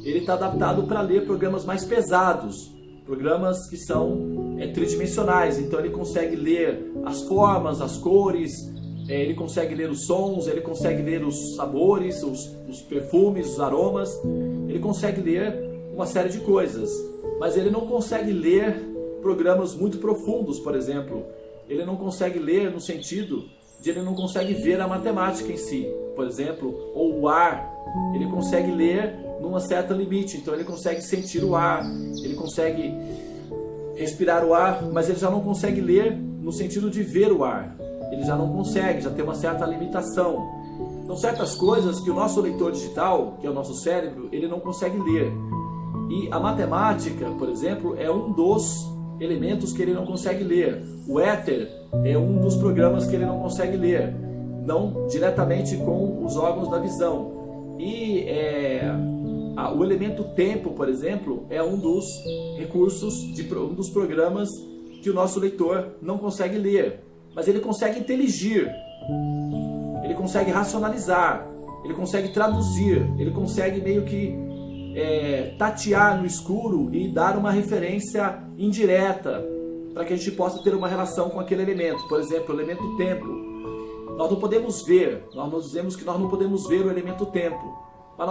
Ele está adaptado para ler programas mais pesados, programas que são tridimensionais. Então ele consegue ler as formas, as cores, ele consegue ler os sons, ele consegue ler os sabores, os perfumes, os aromas. Ele ele consegue ler uma série de coisas, mas ele não consegue ler programas muito profundos, por exemplo. Ele não consegue ler no sentido de ele não consegue ver a matemática em si, por exemplo, ou o ar. Ele consegue ler numa certa limite, então ele consegue sentir o ar, ele consegue respirar o ar, mas ele já não consegue ler no sentido de ver o ar. Ele já não consegue, já tem uma certa limitação. Então, certas coisas que o nosso leitor digital, que é o nosso cérebro, ele não consegue ler. E a matemática, por exemplo, é um dos elementos que ele não consegue ler. O éter é um dos programas que ele não consegue ler, não diretamente com os órgãos da visão. E o elemento tempo, por exemplo, é um dos recursos, um dos programas que o nosso leitor não consegue ler, mas ele consegue inteligir, ele consegue racionalizar, ele consegue traduzir, ele consegue meio que tatear no escuro e dar uma referência indireta para que a gente possa ter uma relação com aquele elemento. Por exemplo, o elemento tempo. Nós não podemos ver, nós dizemos que nós não podemos ver o elemento tempo, mas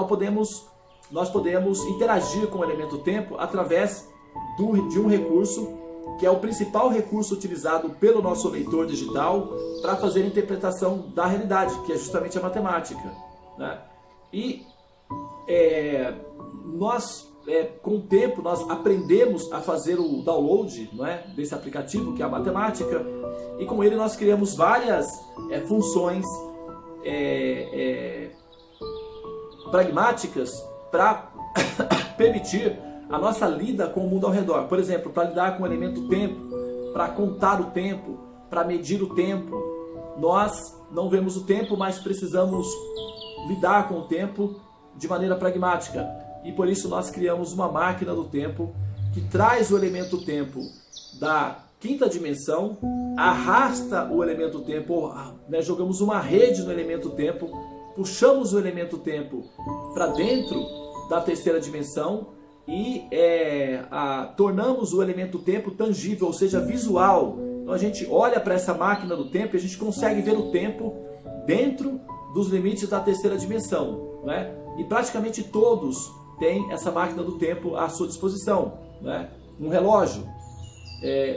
nós podemos interagir com o elemento tempo através de um recurso que é o principal recurso utilizado pelo nosso leitor digital para fazer a interpretação da realidade, que é justamente a matemática, né? E com o tempo, nós aprendemos a fazer o download, não é, desse aplicativo, que é a matemática, e com ele nós criamos várias funções pragmáticas para permitir a nossa lida com o mundo ao redor. Por exemplo, para lidar com o elemento tempo, para contar o tempo, para medir o tempo. Nós não vemos o tempo, mas precisamos lidar com o tempo de maneira pragmática. E por isso nós criamos uma máquina do tempo que traz o elemento tempo da quinta dimensão, arrasta o elemento tempo, né, jogamos uma rede no elemento tempo, puxamos o elemento tempo para dentro da terceira dimensão e tornamos o elemento tempo tangível, ou seja, visual. Então a gente olha para essa máquina do tempo e a gente consegue ver o tempo dentro dos limites da terceira dimensão, né? E praticamente todos têm essa máquina do tempo à sua disposição, né? Um relógio,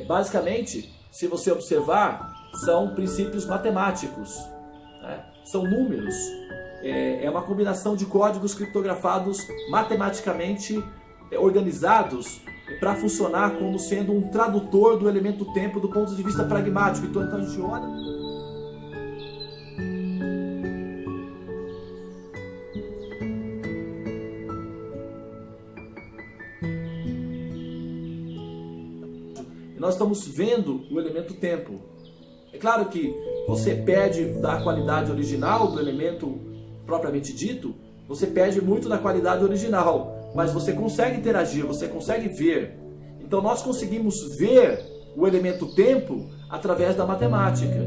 basicamente, se você observar, são princípios matemáticos, né? São números, é uma combinação de códigos criptografados matematicamente organizados para funcionar como sendo um tradutor do elemento tempo do ponto de vista pragmático. Então a gente olha... Nós estamos vendo o elemento tempo. É claro que você perde da qualidade original do elemento propriamente dito, você perde muito da qualidade original, mas você consegue interagir, você consegue ver. Então nós conseguimos ver o elemento tempo através da matemática.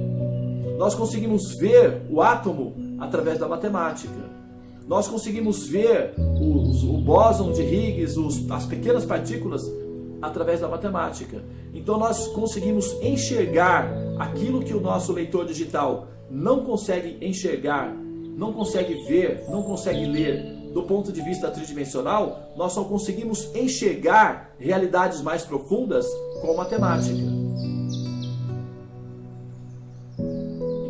Nós conseguimos ver o átomo através da matemática. Nós conseguimos ver o bóson de Higgs, as pequenas partículas, através da matemática. Então nós conseguimos enxergar aquilo que o nosso leitor digital não consegue enxergar, não consegue ver, não consegue ler do ponto de vista tridimensional. Nós só conseguimos enxergar realidades mais profundas com matemática.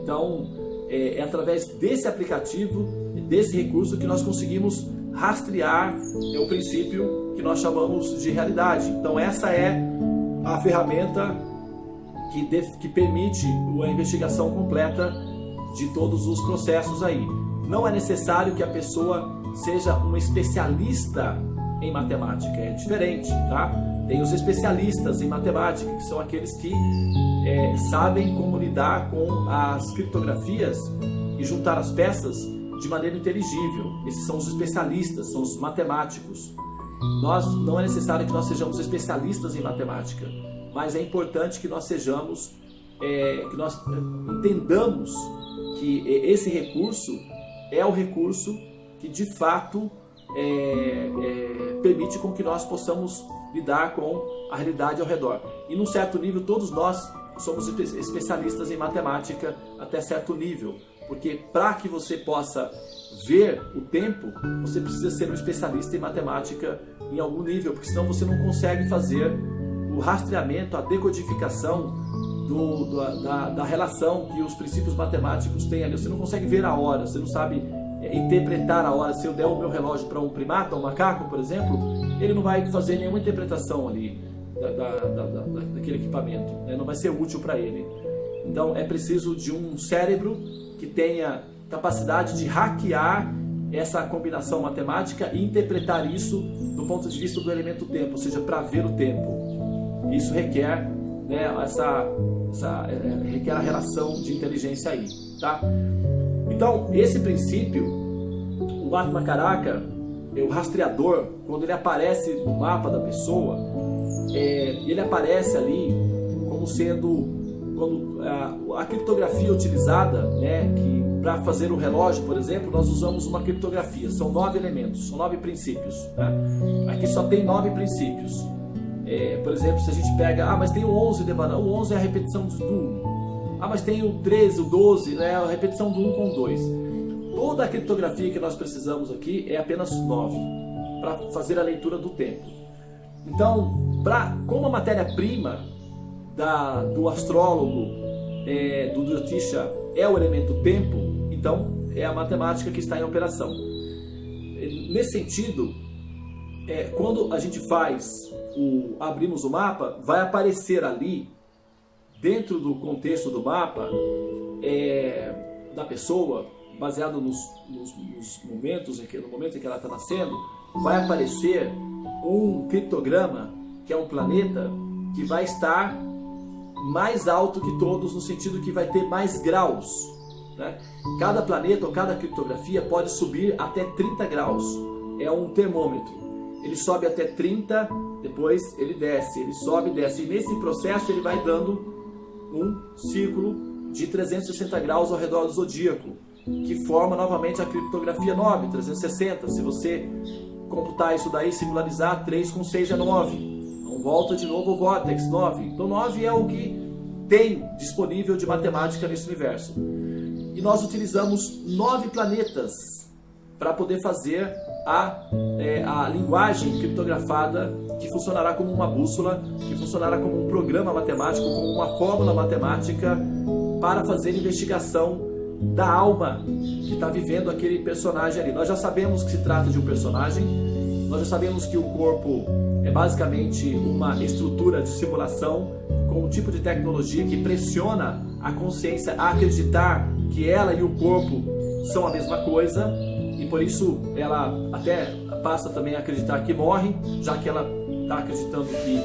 Então é através desse aplicativo, desse recurso, que nós conseguimos rastrear o princípio que nós chamamos de realidade. Então essa é a ferramenta que permite a investigação completa de todos os processos aí. Não é necessário que a pessoa seja um especialista em matemática, é diferente, tá? Tem os especialistas em matemática, que são aqueles que sabem como lidar com as criptografias e juntar as peças de maneira inteligível. Esses são os especialistas, são os matemáticos. Não é necessário que nós sejamos especialistas em matemática, mas é importante que nós sejamos, que nós entendamos que esse recurso é o recurso que de fato permite com que nós possamos lidar com a realidade ao redor. E num certo nível todos nós somos especialistas em matemática até certo nível, Porque para que você possa ver o tempo, você precisa ser um especialista em matemática em algum nível, porque senão você não consegue fazer o rastreamento, a decodificação da relação que os princípios matemáticos têm ali. Você não consegue ver a hora, você não sabe interpretar a hora. Se eu der o meu relógio para um primata, um macaco, por exemplo, ele não vai fazer nenhuma interpretação ali daquele equipamento, né? Não vai ser útil para ele. Então é preciso de um cérebro que tenha capacidade de hackear essa combinação matemática e interpretar isso do ponto de vista do elemento tempo, ou seja, para ver o tempo. Isso requer, né, requer a relação de inteligência aí, tá? Então, esse princípio, o Atmacaraka, o rastreador, quando ele aparece no mapa da pessoa, ele aparece ali como sendo a criptografia utilizada, né, que para fazer o relógio, por exemplo, nós usamos uma criptografia. São 9 elementos, são 9 princípios. Tá? Aqui só tem 9 princípios. Por exemplo, se a gente pega, mas tem o 11 Devanam, o 11 é a repetição do 1. Mas tem o 13, o 12, né, a repetição do 1 com 2. Toda a criptografia que nós precisamos aqui é apenas 9, para fazer a leitura do tempo. Então, como a matéria-prima do astrólogo, do Jyotisha, é o elemento tempo, então é a matemática que está em operação. Nesse sentido, quando a gente abrimos o mapa, vai aparecer ali, dentro do contexto do mapa, da pessoa, baseado nos momentos, no momento em que ela está nascendo, vai aparecer um criptograma, que é um planeta, que vai estar mais alto que todos, no sentido que vai ter mais graus, né? Cada planeta ou cada criptografia pode subir até 30 graus. É um termômetro. Ele sobe até 30, depois ele desce, ele sobe e desce. E nesse processo ele vai dando um círculo de 360 graus ao redor do zodíaco, que forma novamente a criptografia 9, 360. Se você computar isso daí, singularizar, 3 com 6 é 9. Volta de novo o Vortex 9. Então 9 é o que tem disponível de matemática nesse universo. E nós utilizamos 9 planetas para poder fazer a linguagem criptografada, que funcionará como uma bússola, que funcionará como um programa matemático, como uma fórmula matemática para fazer investigação da alma que está vivendo aquele personagem ali. Nós já sabemos que se trata de um personagem, nós já sabemos que o corpo é basicamente uma estrutura de simulação com um tipo de tecnologia que pressiona a consciência a acreditar que ela e o corpo são a mesma coisa, e por isso ela até passa também a acreditar que morre, já que ela está acreditando que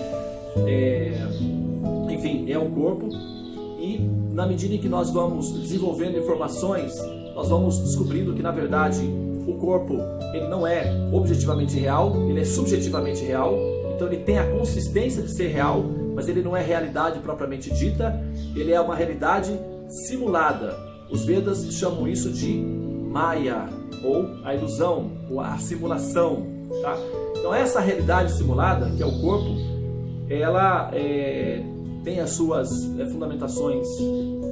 enfim, é um corpo. E na medida em que nós vamos desenvolvendo informações, nós vamos descobrindo que na verdade o corpo, ele não é objetivamente real, ele é subjetivamente real. Então ele tem a consistência de ser real, mas ele não é realidade propriamente dita, ele é uma realidade simulada. Os Vedas chamam isso de Maya, ou a ilusão, ou a simulação. Tá? Então essa realidade simulada, que é o corpo, ela tem as suas fundamentações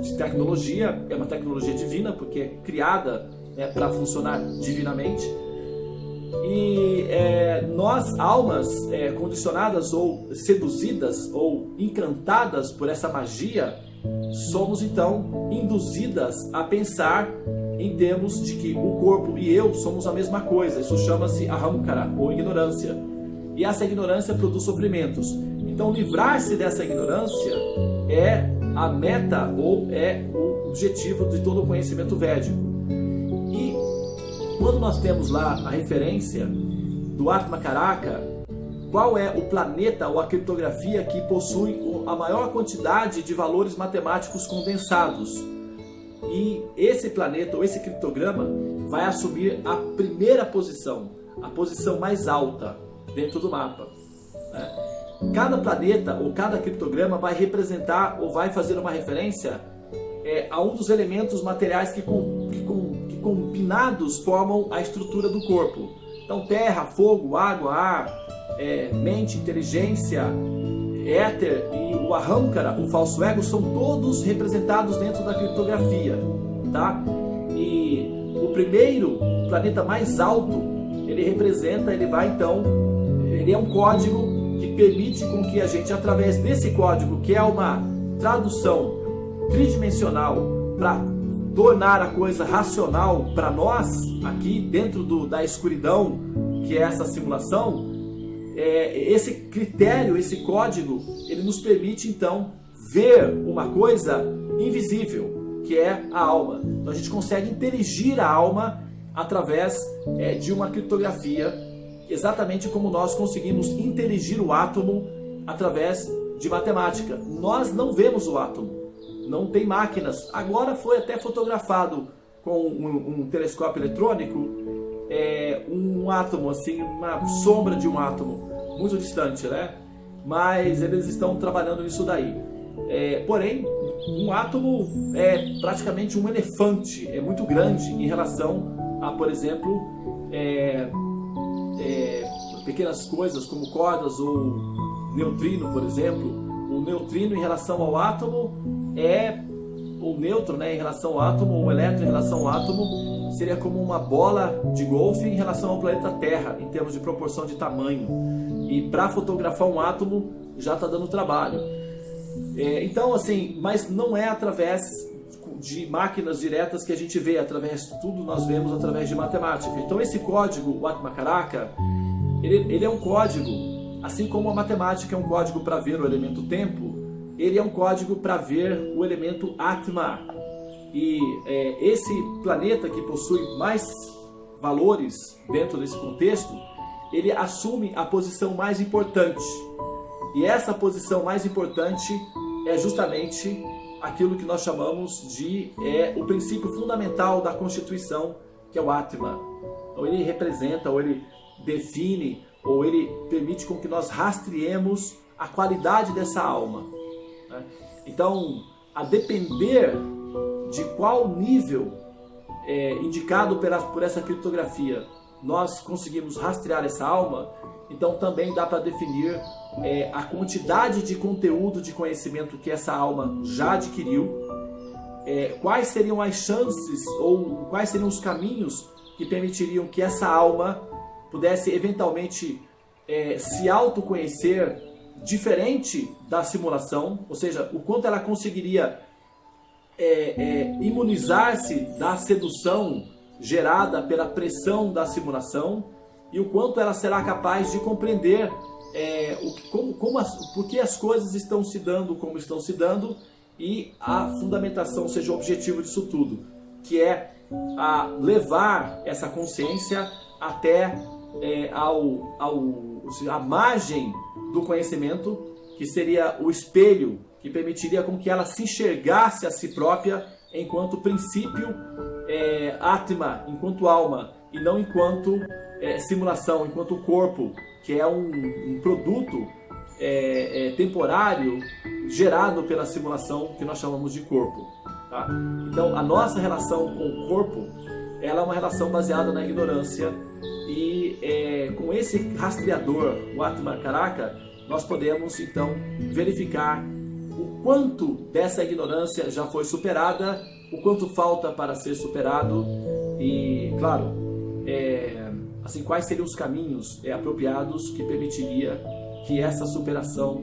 de tecnologia, é uma tecnologia divina, porque é criada para funcionar divinamente. E nós, almas condicionadas ou seduzidas ou encantadas por essa magia, somos então induzidas a pensar em termos de que o corpo e eu somos a mesma coisa. Isso chama-se ahamkara, ou ignorância. E essa ignorância produz sofrimentos. Então livrar-se dessa ignorância é a meta ou é o objetivo de todo o conhecimento védico. E quando nós temos lá a referência do Atmacaraka, qual é o planeta ou a criptografia que possui a maior quantidade de valores matemáticos condensados? E esse planeta ou esse criptograma vai assumir a primeira posição, a posição mais alta dentro do mapa. Cada planeta ou cada criptograma vai representar ou vai fazer uma referência a um dos elementos materiais que combinados formam a estrutura do corpo. Então terra, fogo, água, ar, mente, inteligência, éter e o ahamkara, o falso ego, são todos representados dentro da criptografia, tá? E o primeiro planeta mais alto, ele é um código que permite com que a gente, através desse código, que é uma tradução tridimensional para tornar a coisa racional para nós, aqui dentro da escuridão, que é essa simulação, esse critério, esse código, ele nos permite então ver uma coisa invisível, que é a alma. Então a gente consegue inteligir a alma através de uma criptografia, exatamente como nós conseguimos inteligir o átomo através de matemática. Nós não vemos o átomo, não tem máquinas. Agora foi até fotografado com um telescópio eletrônico um átomo, assim, uma sombra de um átomo, muito distante, né? Mas eles estão trabalhando nisso daí. Porém, um átomo é praticamente um elefante, é muito grande em relação a, por exemplo, pequenas coisas como cordas ou neutrino, por exemplo. O neutrino em relação ao átomo o nêutron, né, em relação ao átomo, o elétron em relação ao átomo seria como uma bola de golfe em relação ao planeta Terra, em termos de proporção de tamanho. E para fotografar um átomo já está dando trabalho. Então, assim, mas não é através de máquinas diretas que a gente vê, tudo nós vemos através de matemática. Então esse código, o Atmacaraka, ele é um código, assim como a matemática é um código para ver o elemento tempo, ele é um código para ver o elemento Atma. E esse planeta que possui mais valores dentro desse contexto, ele assume a posição mais importante. E essa posição mais importante é justamente aquilo que nós chamamos de o princípio fundamental da Constituição, que é o Atma. Então ele representa, ou ele define, ou ele permite com que nós rastreemos a qualidade dessa alma. Então, a depender de qual nível indicado por essa criptografia nós conseguimos rastrear essa alma, então também dá para definir a quantidade de conteúdo de conhecimento que essa alma já adquiriu, quais seriam as chances ou quais seriam os caminhos que permitiriam que essa alma pudesse eventualmente se autoconhecer diferente da simulação, ou seja, o quanto ela conseguiria imunizar-se da sedução gerada pela pressão da simulação, e o quanto ela será capaz de compreender por que as coisas estão se dando como estão se dando, e a fundamentação, seja o objetivo disso tudo, que é levar essa consciência até a margem do conhecimento, que seria o espelho que permitiria com que ela se enxergasse a si própria enquanto princípio Atma, enquanto alma, e não enquanto simulação, enquanto corpo, que é um produto temporário gerado pela simulação que nós chamamos de corpo. Tá? Então a nossa relação com o corpo, ela é uma relação baseada na ignorância, e com esse rastreador, o Atmacaraka, nós podemos então verificar o quanto dessa ignorância já foi superada, o quanto falta para ser superado, e claro, assim, quais seriam os caminhos apropriados que permitiria que essa superação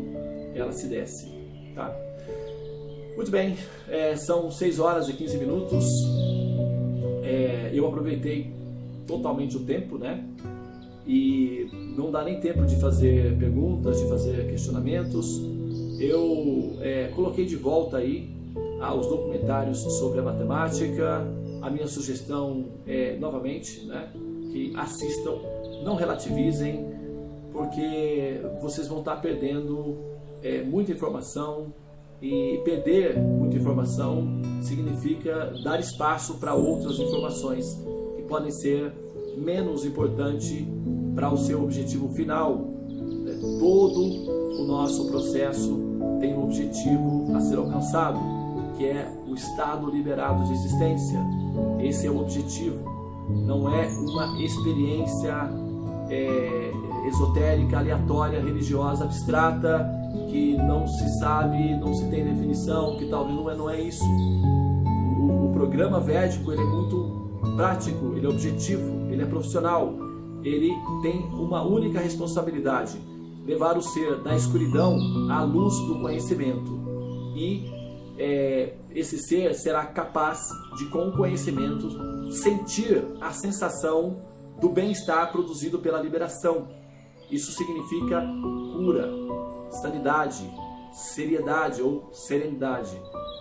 ela se desse. Tá? Muito bem, são 6 horas e 15 minutos. Eu aproveitei totalmente o tempo, né? E não dá nem tempo de fazer perguntas, de fazer questionamentos. Eu coloquei de volta aí os documentários sobre a matemática. A minha sugestão é, novamente, né, que assistam, não relativizem, porque vocês vão estar perdendo muita informação, e perder muita informação significa dar espaço para outras informações que podem ser menos importantes para o seu objetivo final. Todo o nosso processo tem um objetivo a ser alcançado, que é o estado liberado de existência. Esse é o objetivo. Não é uma experiência esotérica, aleatória, religiosa, abstrata, que não se sabe, não se tem definição, que talvez não é isso. O programa védico ele é muito prático, ele é objetivo, ele é profissional. Ele tem uma única responsabilidade: levar o ser da escuridão à luz do conhecimento. E esse ser será capaz de, com o conhecimento, sentir a sensação do bem-estar produzido pela liberação. Isso significa cura, sanidade, seriedade ou serenidade.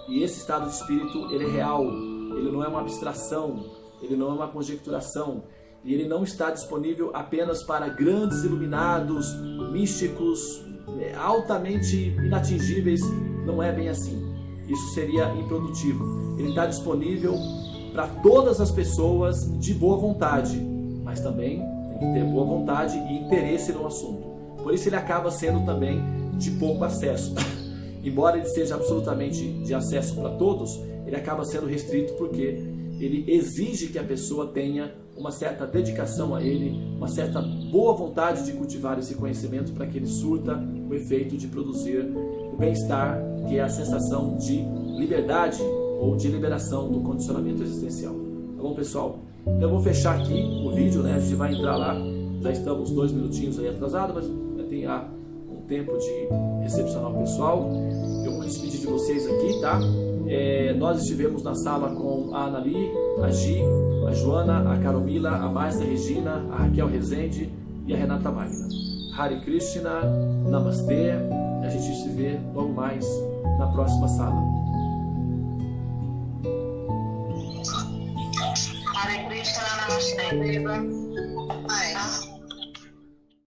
E esse estado de espírito, ele é real, ele não é uma abstração, ele não é uma conjecturação, e ele não está disponível apenas para grandes iluminados, místicos, altamente inatingíveis. Não é bem assim. Isso seria improdutivo. Ele está disponível para todas as pessoas de boa vontade, mas também tem que ter boa vontade e interesse no assunto. Por isso ele acaba sendo também de pouco acesso. Embora ele seja absolutamente de acesso para todos, ele acaba sendo restrito porque ele exige que a pessoa tenha uma certa dedicação a ele, uma certa boa vontade de cultivar esse conhecimento para que ele surta o efeito de produzir o bem-estar, que é a sensação de liberdade ou de liberação do condicionamento existencial. Tá bom, pessoal? Então eu vou fechar aqui o vídeo, né? A gente vai entrar lá, já estamos 2 minutinhos aí atrasados, mas já tem um tempo de recepcionar o pessoal. Eu vou me despedir de vocês aqui, tá? Nós estivemos na sala com a Anali, a Gi, a Joana, a Caromila, a Márcia Regina, a Raquel Rezende e a Renata Magna. Hare Krishna, Namastê, a gente se vê logo mais na próxima sala. Hare Krishna, Namastê.